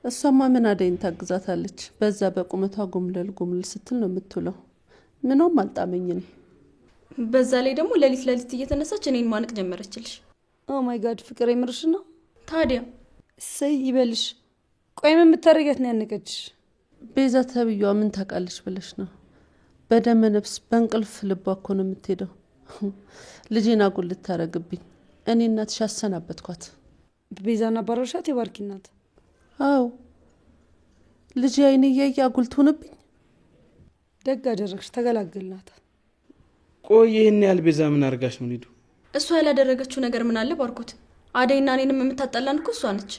Speaker 8: እሷማ ምን አደይን ታግዛታለች? በዛ በቁመቷ ጉምለል ጉምልል ስትል ነው የምትውለው። ምንም አልጣመኝ እኔ።
Speaker 2: በዛ ላይ ደግሞ ሌሊት ሌሊት እየተነሳች እኔን ማነቅ ጀመረችልሽ።
Speaker 6: ኦ ማይ ጋድ ፍቅር የምርሽ ነው?
Speaker 2: ታዲያ
Speaker 6: እሰይ ይበልሽ። ቆይ ምን የምታደርጊያት ነው ያነቀችሽ?
Speaker 8: ቤዛ ተብዬዋ ምን ታውቃለች ብለሽ ነው? በደመ ነፍስ በእንቅልፍ ልቧ እኮ ነው የምትሄደው። ልጄን አጉል ልታረግብኝ እኔ እናትሽ አሰናበትኳት።
Speaker 6: ቤዛና ባሮሻት የባርኪ ናት።
Speaker 8: አዎ ልጄ አይኔ እያየ አጉል ትሆንብኝ።
Speaker 6: ደግ አደረግሽ፣ ተገላገልናት።
Speaker 1: ቆይ ይህን ያህል ቤዛ ምን አድርጋሽ ነው ሊዱ?
Speaker 2: እሷ ያላደረገችው ነገር ምን አለ ባርኮት? አደይና እኔንም የምታጠላን እኮ እሷ ነች።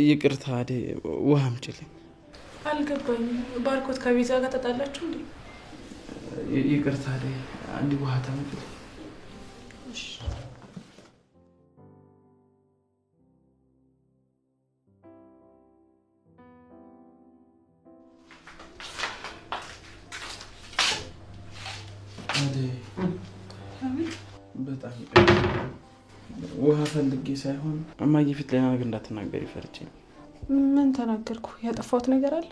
Speaker 1: ይቅርታ አደይ፣ ውሃ አምጪልኝ።
Speaker 3: አልገባኝም። ባርኮት ከቤዛ ጋር ተጣላችሁ እንዴ?
Speaker 1: ይቅርታ አደይ፣ አንድ ውሃ ታምጪልኝ። ፈልጌ ሳይሆን እማዬ ፊት ላይ ነገር እንዳትናገር ይፈርቼ።
Speaker 3: ምን ተናገርኩ? ያጠፋሁት ነገር አለ?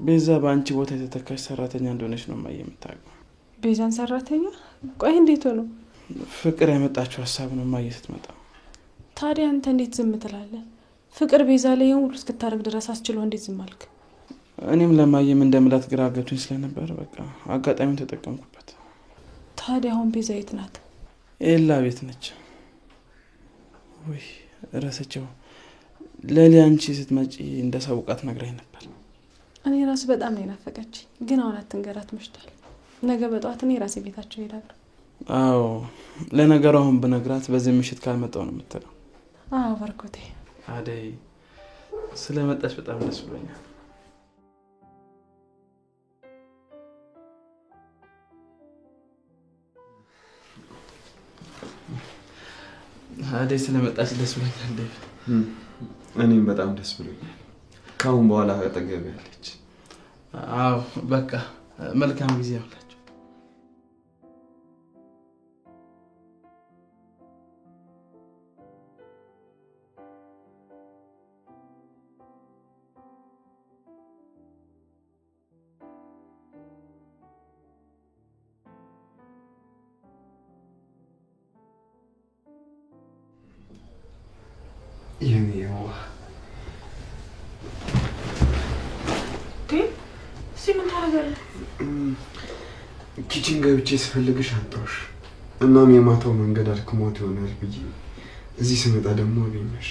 Speaker 1: ቤዛ በአንቺ ቦታ የተተካች ሰራተኛ እንደሆነች ነው እማዬ የምታውቀው።
Speaker 3: ቤዛን ሰራተኛ? ቆይ እንዴት ሆኖ?
Speaker 1: ፍቅር ያመጣችው ሀሳብ ነው እማዬ ስትመጣ።
Speaker 3: ታዲያ አንተ እንዴት ዝም ትላለህ? ፍቅር ቤዛ ላይ ይሁን ሁሉ እስክታረግ ድረስ አስችሎ እንዴት ዝም አልክ?
Speaker 1: እኔም ለማየም እንደምላት ግራ ገብቶኝ ስለነበር በቃ አጋጣሚውን ተጠቀምኩበት።
Speaker 3: ታዲያ አሁን ቤዛ የት ናት?
Speaker 1: ኤላ ቤት ነች። ወይ ረሰቸው። ለሊ አንቺ ስትመጪ እንደሳውቃት ነግራኝ ነበር።
Speaker 3: እኔ ራስ በጣም ነው የናፈቀች፣ ግን አሁን አትንገራት መሽቷል። ነገ በጠዋት እኔ ራሴ ቤታቸው እሄዳለሁ።
Speaker 1: አዎ ለነገሩ አሁን ብነግራት በዚህ ምሽት ካልመጣው ነው የምትለው።
Speaker 3: አዎ ባርኮቴ።
Speaker 1: አደይ ስለመጣች በጣም ደስ ብሎኛል። አደይ ስለመጣች ደስ ብሎኛል።
Speaker 4: እኔም በጣም ደስ ብሎኛል። ካሁን በኋላ አጠገቤ ያለች።
Speaker 1: አዎ በቃ መልካም ጊዜ ያውላችሁ።
Speaker 4: ኪችን ገብቼ ስፈልግሽ አጣሁሽ። እናም የማታው መንገድ አድክሞት ይሆናል ብዬ እዚህ ስመጣ ደግሞ አገኘሽ።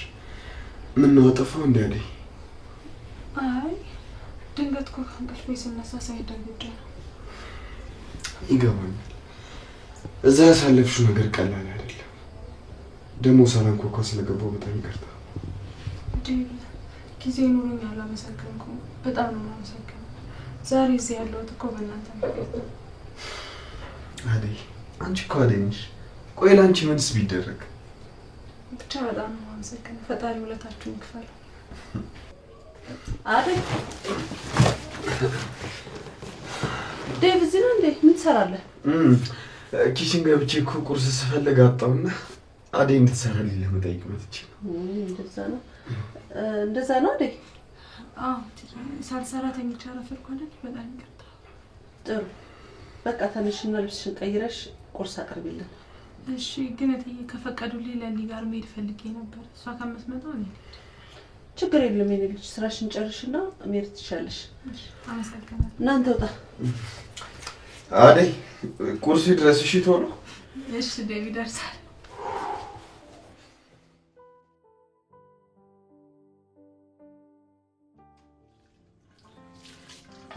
Speaker 4: ምን ነው አጠፋው እንዴ አደይ?
Speaker 3: አይ ድንገት እኮ ከእንቅልፌ ስነሳ ሳይደንግጬ ነው።
Speaker 4: ይገባኛል። እዛ ያሳለፍሽው ነገር ቀላል አይደለም። ደግሞ ሳላንኳኳ ስለገባው በጣም ይቅርታ።
Speaker 3: ጊዜ ኑሮኝ አላመሰገንኩም። በጣም ነው የማመሰግነው። ዛሬ እዚህ ያለሁት እኮ በእናንተ ምክንያት ነው።
Speaker 4: አደይ አንቺ እኮ አደይ ነሽ። ቆይ ለአንቺ ምንስ ቢደረግ?
Speaker 3: ብቻ በጣም ነው የማመሰግነው። ፈጣሪ ውለታችሁን ይክፈል።
Speaker 8: አደይ ዴቭ እዚህ ነው እንዴ? ምን ትሰራለህ?
Speaker 4: ኪችን ገብቼ እኮ ቁርስ ስፈልግ አጣውና አደይ እንድትሰራልኝ ለመጠየቅ መጥቼ ነው።
Speaker 8: እንደዛ ነው አደይ?
Speaker 3: አዎ ሳልሰራ ተኝቼ አረፈድኩ አይደል? በጣም ይቅርታ።
Speaker 8: ጥሩ በቃ ተነሽና ልብስሽን ቀይረሽ ቁርስ አቅርቢልን።
Speaker 3: እሺ ግን እትዬ ከፈቀዱልኝ ለሊ ጋር መሄድ ፈልጌ ነበር። እሷ ከምትመጣ ነው።
Speaker 8: ችግር የለም የኔ ልጅ፣ ስራሽን ጨርሽና መሄድ ትችያለሽ።
Speaker 3: አመሰግናለሁ።
Speaker 8: እናንተ ወጣ።
Speaker 4: አደይ ቁርሱ ድረስ እሺ ቶሎ።
Speaker 3: እሺ ዴቪ ደርሳል።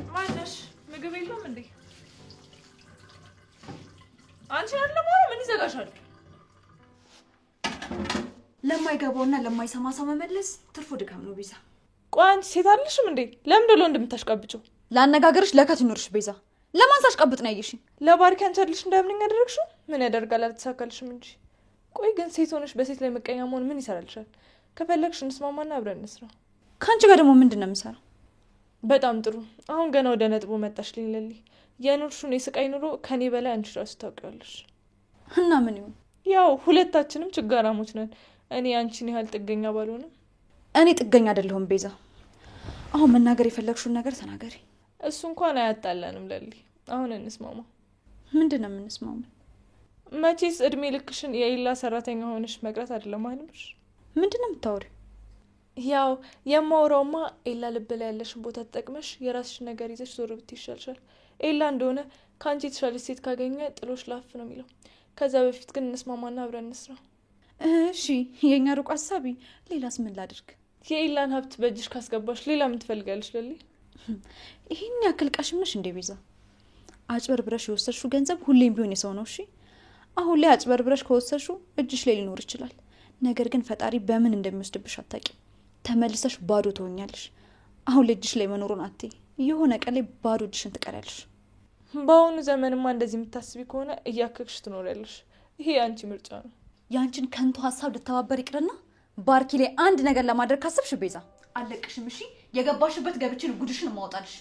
Speaker 3: ማነሽ? ምግብ የለም እንዴ? አንቺ አለማው ምን ይዘጋሻል?
Speaker 2: ለማይገባውና ለማይሰማ ሰው መመለስ ትርፉ ድካም ነው ቤዛ።
Speaker 3: ቆይ አንቺ ሴት አይደለሽም እንዴ? ለምን ደሎ እንደምታሽቃብጪው?
Speaker 2: ላነጋገርሽ ለከት ይኖርሽ ቤዛ። ለማን ሳሽቃብጥ ነው ያየሽኝ?
Speaker 3: ለባርኪ አንቺ አይደለሽ እንዳምነኝ ያደረግሽው? ምን ያደርጋል አልተሳካልሽም እንጂ። ቆይ ግን ሴት ሆነሽ በሴት ላይ መቀኛ መሆን ምን ይሰራልሻል? ከፈለግሽ እንስማማና አብረን እንስራ።
Speaker 2: ካንቺ ጋር ደግሞ ምንድን ነው የምሰራው?
Speaker 3: በጣም ጥሩ። አሁን ገና ወደ ነጥቡ መጣሽ ልኝ። የኑርሹን የስቃይ ኑሮ ከኔ በላይ አንቺ ራስሽ ታውቂዋለሽ።
Speaker 2: እና ምን ይሁን?
Speaker 3: ያው ሁለታችንም ችጋራሞች ነን። እኔ አንቺን ያህል ጥገኛ ባልሆንም።
Speaker 2: እኔ ጥገኛ አይደለሁም ቤዛ። አሁን መናገር የፈለግሽውን ነገር ተናገሪ።
Speaker 3: እሱ እንኳን አያጣላንም ለሊ። አሁን እንስማማ።
Speaker 2: ምንድን ነው የምንስማማ?
Speaker 3: መቼስ እድሜ ልክሽን የኢላ ሰራተኛ ሆነሽ መቅረት አይደለም አይደልሽ?
Speaker 2: ምንድን ነው የምታወሪው?
Speaker 3: ያው የማወራውማ ኤላ ልብ ላይ ያለሽን ቦታ ተጠቅመሽ የራስሽን ነገር ይዘሽ ዞር ብትይ ይሻልሻል። ኤላ እንደሆነ ከአንቺ የተሻለች ሴት ካገኘ ጥሎሽ ላፍ ነው የሚለው። ከዛ በፊት ግን እንስማማና አብረን እንስራ።
Speaker 2: እሺ የኛ ሩቅ ሀሳቢ። ሌላስ ምን ላድርግ?
Speaker 3: የኤላን ሀብት በእጅሽ ካስገባሽ ሌላ ምን ትፈልጋለሽ ለሊ?
Speaker 2: ይሄን ያክል ቃሽም ነሽ እንዴ ቤዛ? አጭበርብረሽ የወሰድሽው ገንዘብ ሁሌም ቢሆን የሰው ነው። እሺ አሁን ላይ አጭበርብረሽ ከወሰድሽው እጅሽ ላይ ሊኖር ይችላል። ነገር ግን ፈጣሪ በምን እንደሚወስድብሽ አታውቂም። ተመልሰሽ ባዶ ትሆኛለሽ። አሁን ላይ እጅሽ ላይ መኖሩን አትይ። የሆነ ቀን ላይ ባዶ እጅሽን ትቀሪያለሽ።
Speaker 3: በአሁኑ ዘመንማ እንደዚህ የምታስቢ ከሆነ እያከክሽ ትኖሪያለሽ። ይሄ የአንቺ ምርጫ ነው።
Speaker 2: የአንቺን ከንቱ ሀሳብ ልተባበር ይቅርና ባርኪ ላይ አንድ ነገር ለማድረግ ካሰብሽ ቤዛ አለቅሽም። እሺ የገባሽበት ገብቼ ጉድሽን ማውጣልሽ።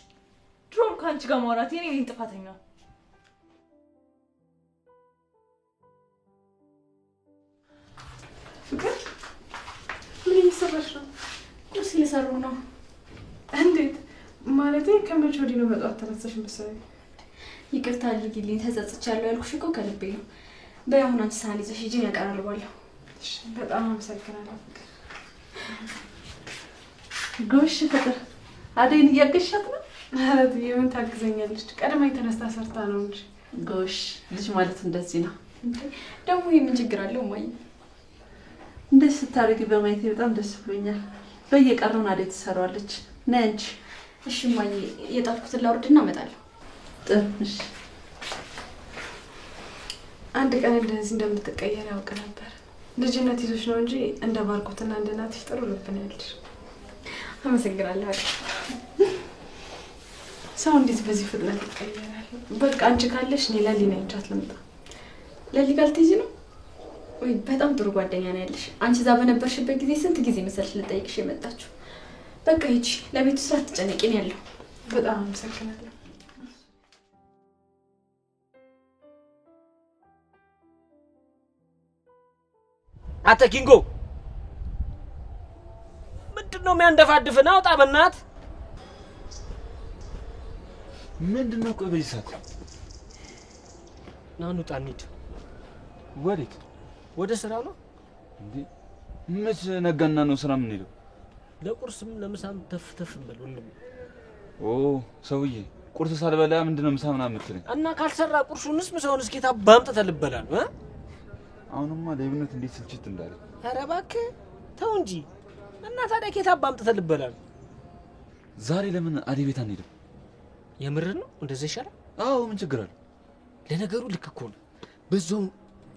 Speaker 3: ድሮም ከአንቺ ጋር ማውራት የኔ ነኝ ጥፋተኛ። ፍቅር ምን እየሰራሽ ነው?
Speaker 2: ቁርስ እየሰሩ ነው።
Speaker 3: እንዴት ማለቴ ከመቼ ወዲህ ነው በጠዋት ተነሳሽ መሰለኝ?
Speaker 2: ይቅርታ አድርጊልኝ፣ ተጸጽቻለሁ ያልኩሽ እኮ ከልቤ ነው። በይ አሁን አንቺ ሳህን ይዘሽ ሂጂ፣ ያቀራርባለሁ።
Speaker 3: በጣም አመሰግናለሁ ፍቅር።
Speaker 8: ጎሽ ፍቅር፣ አደይን እያገሻት ነው?
Speaker 3: ኧረ ትዬ ምን ታግዘኛለች? ቀድማ የተነስታ ሰርታ ነው እንጂ።
Speaker 8: ጎሽ ልጅ ማለት እንደዚህ ነው።
Speaker 2: ደግሞ ይሄ ምን ችግር አለው እማዬ?
Speaker 8: እንደዚህ ስታደርጊ በማየቴ በጣም ደስ ብሎኛል። በየቀሩን አደይ ትሰራዋለች። ነይ አንቺ።
Speaker 2: እሺ እማዬ፣ የጣፍኩትን ላውርድና እመጣለሁ።
Speaker 8: ጥሩ እሺ።
Speaker 3: አንድ ቀን እንደዚህ እንደምትቀየር ያውቅ ነበር። ልጅነት ይዞች ነው እንጂ እንደ ባርኮትና እንደ እናትሽ ጥሩ ልብ ነው ያለሽ።
Speaker 2: አመሰግናለሁ።
Speaker 3: ሰው እንዴት በዚህ ፍጥነት ይቀየራል? በቃ አንቺ ካለሽ እኔ ለሊና ይቻት ልምጣ።
Speaker 2: ለሊ ጋር ልትሄጂ ነው ወይ? በጣም ጥሩ ጓደኛ ነው ያለሽ። አንቺ እዛ በነበርሽበት ጊዜ ስንት ጊዜ መሰለሽ ልጠይቅሽ የመጣችሁ። በቃ ሂጂ፣ ለቤቱ ስራ አትጨነቂ ነው ያለው።
Speaker 3: በጣም አመሰግናለሁ።
Speaker 10: አተ ኪንጎ ምንድነው የሚያንደፋድፍ? ናውጣ በእናት
Speaker 9: ምንድነው? ቆይ በዚህ ሰዓት
Speaker 10: ና እንውጣ እንሂድ።
Speaker 9: ወዴት?
Speaker 10: ወደ ስራ ነው
Speaker 9: እንዴ? መች ነጋና ነው ስራ የምንሄደው?
Speaker 10: ለቁርስም ለምሳም ተፍ እንበል ወንድም።
Speaker 9: ኦ ሰውዬ፣ ቁርስ ሳልበላ ምንድነው ምሳ ምናምን የምትለኝ?
Speaker 10: እና ካልሰራ ቁርሱንስ ምሳውን እስኪ ታባምጠህ ልበላ ነው?
Speaker 9: አሁንማ ለብነት እንዴት ስልችት እንዳለ።
Speaker 10: ኧረ እባክህ ተው እንጂ። እና ታዲያ ኬት አባምጠህ ልበላ ነው?
Speaker 9: ዛሬ ለምን አደይ ቤት አንሄድም?
Speaker 10: የምር ነው እንደዛ ይሻላል?
Speaker 9: አዎ ምን ችግር አለ?
Speaker 10: ለነገሩ ልክ እኮ ነው። በዛው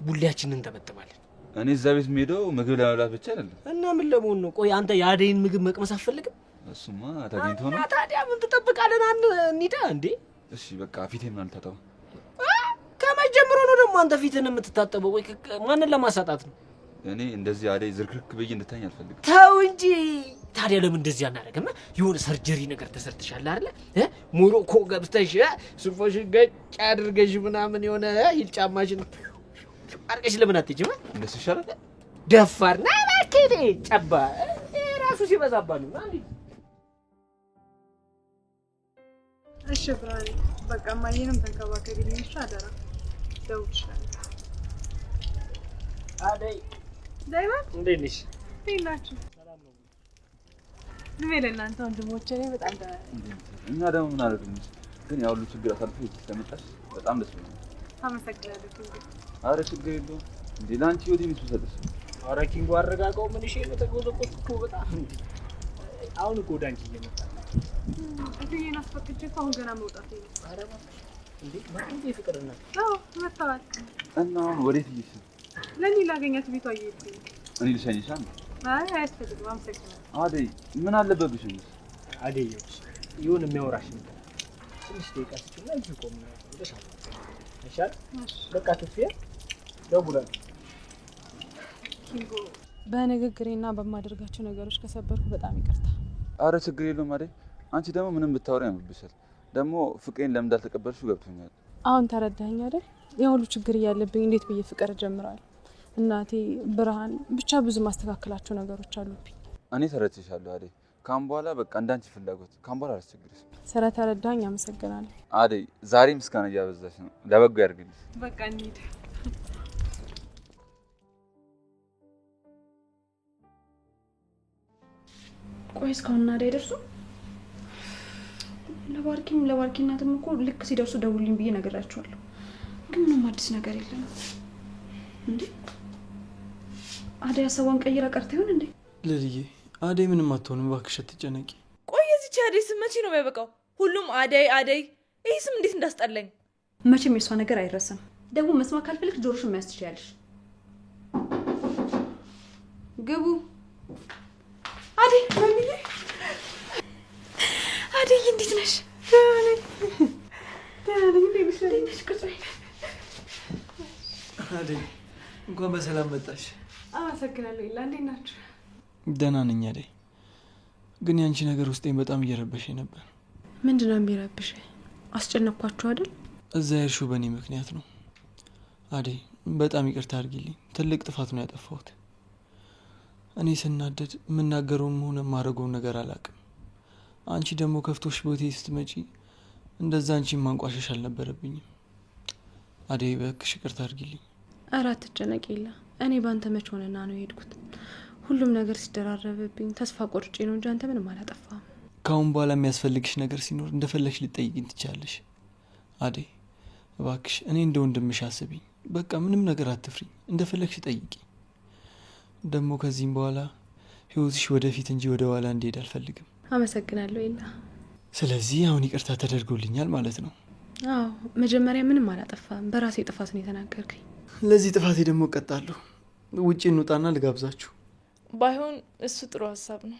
Speaker 10: ቡሌያችንን እንጠበጥባለን።
Speaker 9: እኔ እዛ ቤት የምሄደው ምግብ ለመብላት ብቻ አይደለም።
Speaker 10: እና ምን ለመሆን ነው? ቆይ አንተ የአደይን ምግብ መቅመስ አትፈልግም?
Speaker 9: እሱማ ታገኝተው ነው።
Speaker 10: ታዲያ ምን ትጠብቃለህ? እንሂዳ እንዴ።
Speaker 9: እሺ በቃ ፊቴን ምናምን ታጠባ።
Speaker 10: ከመቼ ጀምሮ ነው ደግሞ አንተ ፊትን የምትታጠበው? ወይ ማንን ለማሳጣት ነው?
Speaker 9: እኔ እንደዚህ አደይ ዝርክርክ ብዬ እንድታኝ አልፈልግም።
Speaker 10: ተው እንጂ። ታዲያ ለምን እንደዚህ አናደርግም? የሆነ ሰርጀሪ ነገር ተሰርተሻል አይደለ? ሞሮኮ ገብተሽ ሱፎሽን ገጭ አድርገሽ ምናምን የሆነ ሂል ጫማሽን አርቀሽ ለምን አትሄጂም?
Speaker 9: እንደሱ ይሻላል።
Speaker 10: ደፋር ና ባከቴ ጨባ ራሱ ሲበዛባ ነው። አንዴ
Speaker 3: እሺ ብራኒ፣ በቃ ማየንም ተንከባከቢልኝ እሺ? አደራ። ደውልልሻለሁ።
Speaker 10: አደይ
Speaker 3: ዳይማ
Speaker 10: እንዴት ነሽ?
Speaker 3: ትይላችሁ ሰላም ነው? ዝም ለእናንተ ወንድሞቼ እኔ በጣም
Speaker 9: እኛ ደግሞ ምን አደረግን? ግን ያው ሁሉ ችግር አሳልፎ ስለመጣሽ በጣም ደስ ብሎኛል።
Speaker 3: አመሰግናለሁ ኪንጎ።
Speaker 9: አረ ችግር የለውም። እንዴ ላንቺ ህይወት የምትሰጥሽ።
Speaker 10: አረ ኪንጎ አረጋጋው። ምን እሺ ነው ተቆጥቆጥኩ በጣም አሁን እኮ ወደ አንቺ እየመጣ ነው።
Speaker 3: እትዬን አስፈቅጄ እኮ አሁን ገና መውጣት ነው።
Speaker 10: አረ እንዴ ማንዴ ፍቅርና
Speaker 3: አዎ መጣዋል።
Speaker 9: እና አሁን ወዴት እየሄድሽ ነው?
Speaker 3: ለኔ ላገኛት ቤቷ እየሄድኩኝ።
Speaker 9: እኔ ልሸኝሽ አንዴ።
Speaker 3: አይ አያስፈልግም። አመሰግናለሁ።
Speaker 9: አደይ ምን አለበብሽ?
Speaker 10: አደይ ይሁን የሚያወራሽ ነገር ትንሽ ደቂቃ ስጪና እዚህ ቆም ብለሻል። ይሻል በቃ ትፍያ ደውላለሁ።
Speaker 3: ኪንጎ በንግግሬና በማደርጋቸው ነገሮች ከሰበርኩ በጣም ይቅርታ።
Speaker 9: አረ ችግር የለውም አደይ። አንቺ ደግሞ ምንም ብታወሪ ያምርብሻል። ደግሞ ፍቅሬን ለምን እንዳልተቀበልሽው ገብቶኛል።
Speaker 3: አሁን ተረዳኸኝ አይደል? የሁሉ ችግር እያለብኝ እንዴት ብዬ ፍቅር እጀምራለሁ? እናቴ ብርሃን፣ ብቻ ብዙ ማስተካከላቸው ነገሮች አሉብኝ።
Speaker 9: እኔ ተረድቼሻለሁ አደይ። ካሁን በኋላ በቃ እንዳንቺ ፍላጎት ካሁን በኋላ አላስቸግርሽም።
Speaker 3: ስለተረዳኸኝ አመሰግናለሁ
Speaker 9: አደይ። ዛሬ ምስጋና እያበዛሽ ነው። ለበጎ ያድርግልሽ።
Speaker 3: በቃ እንሂድ።
Speaker 2: ቆይ እስካሁን አደይ አይደርሱ? ለባርኪ እናትም እኮ ልክ ሲደርሱ ደውልኝ ብዬ ነገራቸዋለሁ። ግን ምንም አዲስ ነገር የለም። እንዴ አደይ ሀሳቧን ቀይራ ቀርታ ይሆን እንዴ?
Speaker 5: ልልዬ አደይ ምንም አትሆንም፣ እባክሽ አትጨነቂ።
Speaker 11: ቆይ የዚች አደይ ስም መቼ ነው የሚያበቃው? ሁሉም አደይ አደይ። ይህ ስም እንዴት እንዳስጠላኝ።
Speaker 2: መቼም የሷ ነገር አይረሳም። ደግሞ መስማት ካልፈልክ ጆሮሽን መያዝ ትችያለሽ። ግቡ። አደይ አደይ እንዴት ነሽ?
Speaker 5: አደይ እንኳን በሰላም መጣሽ።
Speaker 3: አመሰግናለሁ። ኢላ እንዴት ናችሁ?
Speaker 5: ደህና ነኝ አደይ። ግን ያንቺ ነገር ውስጤን በጣም እየረበሸኝ ነበር።
Speaker 3: ምንድነው የሚረብሽ? አስጨነቅኳችሁ አይደል?
Speaker 5: እዛ የሄድሽው በእኔ ምክንያት ነው አደይ። በጣም ይቅርታ አድርጊልኝ። ትልቅ ጥፋት ነው ያጠፋሁት። እኔ ስናደድ የምናገረውም ሆነ የማደርገውን ነገር አላውቅም። አንቺ ደግሞ ከፍቶሽ ቦቴ ስትመጪ እንደዛ አንቺን ማንቋሸሽ አልነበረብኝም። አደይ እባክሽ ይቅርታ አድርጊልኝ።
Speaker 6: ኧረ አትጨነቂ የለ እኔ ባንተ መች ሆነና ነው የሄድኩት። ሁሉም ነገር ሲደራረብብኝ ተስፋ ቆርጬ ነው እንጂ አንተ ምንም አላጠፋም።
Speaker 5: ከአሁን በኋላ የሚያስፈልግሽ ነገር ሲኖር እንደፈለግሽ ልጠይቅኝ ትቻለሽ። አደይ እባክሽ እኔ እንደ ወንድምሽ አስቢኝ። በቃ ምንም ነገር አትፍሪ፣ እንደፈለግሽ ጠይቂ። ደግሞ ከዚህም በኋላ ህይወትሽ ወደፊት እንጂ ወደ ኋላ እንዲሄድ አልፈልግም።
Speaker 6: አመሰግናለሁ የለ።
Speaker 5: ስለዚህ አሁን ይቅርታ ተደርጎልኛል ማለት ነው?
Speaker 6: አዎ መጀመሪያ ምንም አላጠፋም፣ በራሴ ጥፋት ነው የተናገርከኝ።
Speaker 5: ለዚህ ጥፋቴ ደግሞ እቀጣለሁ። ውጪ እንውጣና ልጋብዛችሁ።
Speaker 3: ባይሆን እሱ ጥሩ ሀሳብ ነው።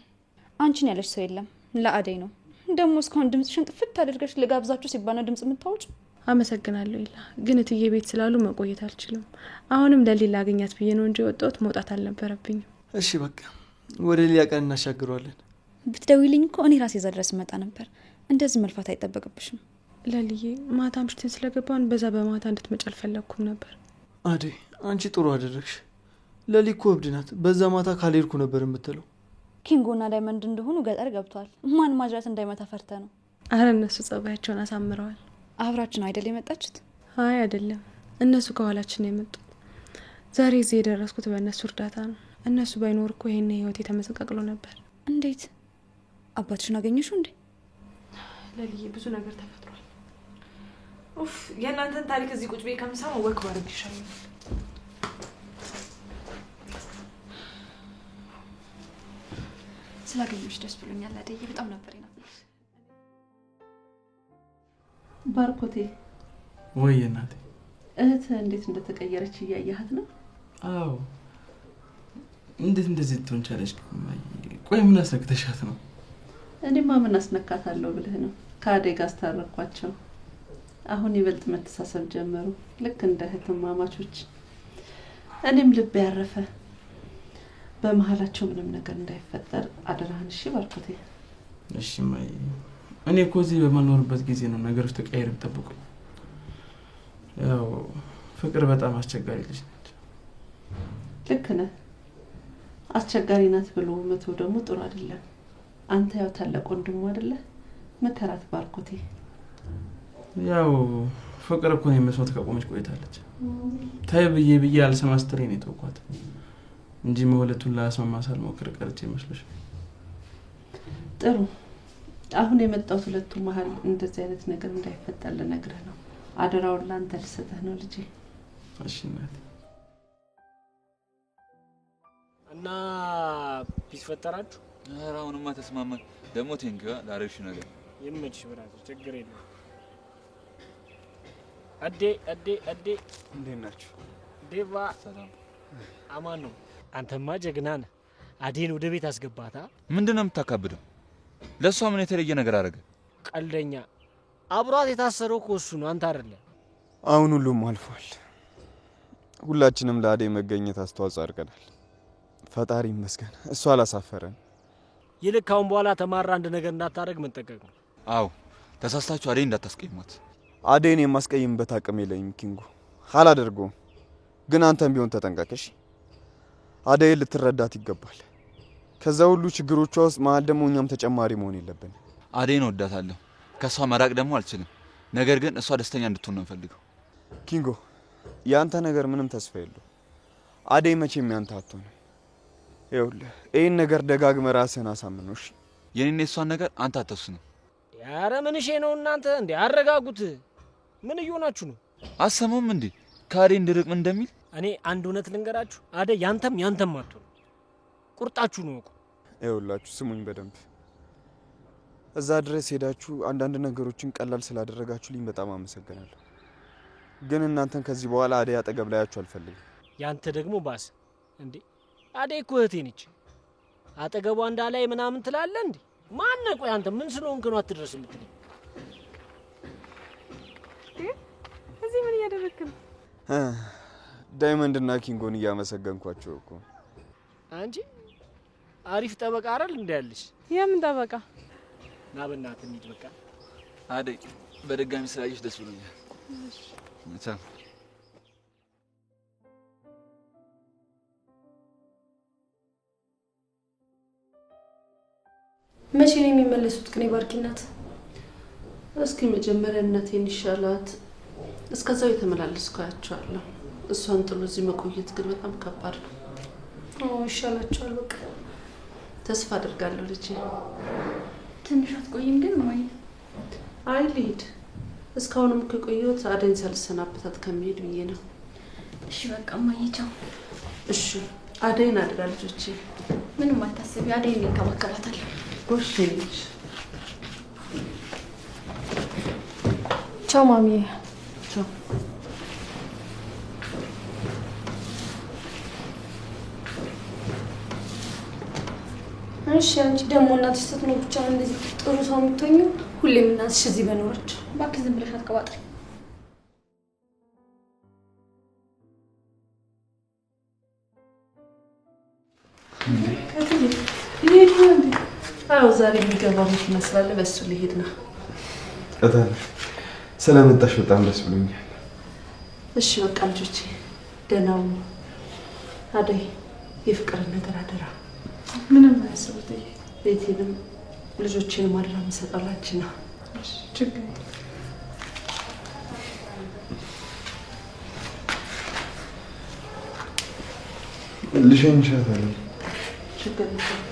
Speaker 2: አንቺን ያለች ሰው የለም፣ ለአደይ ነው። ደግሞ እስካሁን ድምጽሽን ጥፍት አድርገሽ ልጋብዛችሁ ሲባል ነው ድምጽ የምታወጭ።
Speaker 6: አመሰግናለሁ የለ። ግን እትዬ ቤት ስላሉ መቆየት አልችልም። አሁንም ለሌላ አገኛት ብዬ ነው እንጂ ወጣሁት፣ መውጣት አልነበረብኝም።
Speaker 5: እሺ በቃ ወደ ሌላ ቀን እናሻግረዋለን።
Speaker 2: ብትደውይልኝ እኮ እኔ ራሴ እዛ ድረስ መጣ ነበር። እንደዚህ መልፋት አይጠበቅብሽም።
Speaker 6: ለልዬ ማታ ምሽትን ስለገባን በዛ በማታ እንድትመጪ አልፈለግኩም ነበር።
Speaker 5: አደይ አንቺ ጥሩ አደረግሽ። ለሊ እኮ እብድ ናት። በዛ ማታ ካልሄድኩ ነበር የምትለው።
Speaker 2: ኪንጎና ዳይመንድ እንደሆኑ ገጠር ገብተዋል። ማን ማጅራት እንዳይመታ ፈርተ ነው።
Speaker 6: አረ እነሱ ጸባያቸውን አሳምረዋል።
Speaker 2: አብራችን አይደል የመጣችሁት?
Speaker 6: አይ አይደለም፣ እነሱ ከኋላችን ነው የመጡት። ዛሬ እዚህ የደረስኩት በእነሱ እርዳታ ነው። እነሱ ባይኖር እኮ ይሄን ህይወቴ ተመሰቃቅሎ ነበር።
Speaker 2: እንዴት? አባትሽን አገኘሽው እንዴ?
Speaker 6: ለልዬ ብዙ ነገር ተፈጥሯል።
Speaker 11: ኡፍ የእናንተን ታሪክ እዚህ ቁጭ ቤ ከምሰማ ወክ ባረግ ይሻላል።
Speaker 2: ስላገኘሽ ደስ ብሎኛል አደይ፣ በጣም ነበር የናፈቅሽ።
Speaker 8: ባርኮቴ
Speaker 1: ወይ እናቴ፣
Speaker 8: እህት እንዴት እንደተቀየረች እያያሃት ነው?
Speaker 1: አዎ። እንዴት እንደዚህ ትሆን ቻለች? ቆይ ምን አስነክተሻት ነው?
Speaker 8: እኔማ ምን አስነካታለሁ ብለህ ነው? ከአደይ ጋር አስታረኳቸው። አሁን ይበልጥ መተሳሰብ ጀመሩ፣ ልክ እንደ እህትማማቾች። እኔም ልብ ያረፈ። በመሀላቸው ምንም ነገር እንዳይፈጠር አደራህን። እሺ ባርኮቴ?
Speaker 1: እሺ ማይ። እኔ እኮ እዚህ በማልኖርበት ጊዜ ነው ነገሮች ተቀያይረው ጠብቁ። ያው ፍቅር በጣም አስቸጋሪ ልጅ ነች።
Speaker 8: ልክ ነህ። አስቸጋሪ ናት ብሎ መተው ደግሞ ጥሩ አይደለም። አንተ ያው ታላቅ ወንድሙ አይደለ? መከራት ባርኮቴ።
Speaker 1: ያው ፍቅር እኮ ነው መስዋዕት ከቆመች ቆይታለች። ታይ ብዬ አልሰማ ስትለኝ ነው የተውኳት እንጂ መወለቱን ላስማማ ሳልሞክር ቀርቼ ይመስልሽ?
Speaker 8: ጥሩ። አሁን የመጣሁት ሁለቱ መሀል እንደዚህ አይነት ነገር እንዳይፈጠር ልነግርህ ነው። አደራውን ላንተ ልሰጥህ ነው ልጄ።
Speaker 1: እሺ እናቴ።
Speaker 10: እና ፒስ ፈጠራችሁ?
Speaker 9: ኧረ አሁንማ ተስማማን። ደግሞ ቴንኪው ላደረግሽው ነገር።
Speaker 10: ይመችሽ ብራዘር፣ ችግር የለም። አዴ
Speaker 4: እንዴት ናችሁ?
Speaker 10: ዴቫ
Speaker 9: ሰላም።
Speaker 10: አማን ነው። አንተማ ጀግና ነህ። አዴን ወደ ቤት አስገባታ።
Speaker 9: ምንድነው የምታካብደው? ለሷ ምን የተለየ ነገር አደረገ?
Speaker 10: ቀልደኛ። አብሯት የታሰረው እኮ እሱ ነው፣ አንተ አይደለ።
Speaker 4: አሁን ሁሉም አልፏል። ሁላችንም ለአደይ መገኘት አስተዋጽኦ አድርገናል። ፈጣሪ ይመስገን፣ እሱ አላሳፈረን።
Speaker 10: ይልክ አሁን በኋላ ተማራ አንድ ነገር እንዳታደርግ መጠንቀቅ ነው።
Speaker 9: አዎ ተሳስታችሁ አደይ እንዳታስቀይሟት።
Speaker 4: አደይን የማስቀይምበት አቅም የለኝም ኪንጎ፣ አላደርገውም። ግን አንተም ቢሆን ተጠንቀቅሽ። አደይን ልትረዳት ይገባል። ከዛ ሁሉ ችግሮቿ ውስጥ መሀል ደግሞ እኛም ተጨማሪ መሆን የለብን።
Speaker 9: አደይን እወዳታለሁ፣ ከሷ መራቅ ደግሞ አልችልም። ነገር ግን እሷ ደስተኛ እንድትሆን ነው የምፈልገው።
Speaker 4: ኪንጎ፣ ያንተ ነገር ምንም ተስፋ የለው። አደይ መቼም ያንተ አትሆንም። ይኸውልህ ይህን ነገር ደጋግመህ ራስህን አሳምነው እሺ?
Speaker 9: የኔና የሷን ነገር አንተ አትወስንም።
Speaker 10: ያረ ምንሼ ነው እናንተ እንዴ? አረጋጉት። ምን እየሆናችሁ ነው?
Speaker 9: አሰማም እንዴ ከአደይ እንድርቅ ምን እንደሚል?
Speaker 10: እኔ አንድ እውነት ልንገራችሁ፣ አደይ ያንተም አትሆን። ቁርጣችሁ ነው እኮ።
Speaker 4: ይኸውላችሁ ስሙኝ በደንብ። እዛ ድረስ ሄዳችሁ አንዳንድ ነገሮችን ቀላል ስላደረጋችሁልኝ በጣም አመሰግናለሁ። ግን እናንተን ከዚህ በኋላ አደይ አጠገብ ላያችሁ አልፈልግም።
Speaker 10: ያንተ ደግሞ ባስ እንዴ? አደይ እኮ እህቴ ነች። አጠገቧ እንዳላይ ምናምን ትላለህ እንዴ? ማን ቆይ አንተ ምን ስለሆንክ ነው አትድረስ የምትለኝ?
Speaker 6: እዚህ ምን እያደረግክ ነው?
Speaker 4: ዳይመንድ እና ኪንጎን እያመሰገንኳቸው እኮ።
Speaker 10: አንቺ አሪፍ ጠበቃ አይደል እንዴ ያለሽ?
Speaker 6: የምን ጠበቃ?
Speaker 10: ና በእናትህ እንሂድ በቃ።
Speaker 9: አደይ በድጋሚ ስላየሽ ደስ ብሎኛል። ቻው።
Speaker 6: መቼ ነው የሚመለሱት ግን የባርኪ እናት?
Speaker 8: እስኪ መጀመሪያ እናቴን ይሻላት፣ እስከዛው የተመላለስኩ አያቸዋለሁ። እሷን ጥሎ እዚህ መቆየት ግን በጣም ከባድ ነው።
Speaker 6: ይሻላቸዋል። በቃ
Speaker 8: ተስፋ አድርጋለሁ ልጄ።
Speaker 2: ትንሽ አትቆይም ግን እማዬ?
Speaker 8: አይ ልሂድ። እስካሁንም እኮ የቆየሁት አደይን ሳልሰናበታት ከመሄድ ብዬ ነው።
Speaker 2: እሺ በቃ እማዬ ቻው።
Speaker 8: እሺ አደይን አድራ ልጆቼ።
Speaker 2: ምንም አታስቢ፣ አደይን እንከባከባታለሁ።
Speaker 8: ጎሽ ልጅ።
Speaker 6: ቻው ማሚዬ።
Speaker 8: ቻው።
Speaker 6: እሺ አንቺ ደግሞ እናትሽ ስትኖር ብቻ ነው እንደዚህ ጥሩ ሰው የምትሆኚው? ሁሌም እናትሽ እዚህ በኖረች።
Speaker 2: እባክሽ ዝም ብለሽ አትቀባጥሪ።
Speaker 8: አዎ ዛሬ የሚገባ ቤት ይመስላል። በሱ ሊሄድ ነው።
Speaker 4: እታለ ስለመጣሽ በጣም ደስ ብሎኛል።
Speaker 8: እሺ በቃ ልጆቼ ደህና ሁኑ። አደይ የፍቅርን ነገር አደራ።
Speaker 3: ምንም አያስቡት።
Speaker 8: ቤቴንም ልጆቼንም አደራ መሰጠላችን ነው።
Speaker 3: ችግር
Speaker 4: ልሸኝሻታለሁ።
Speaker 8: ችግር የለም።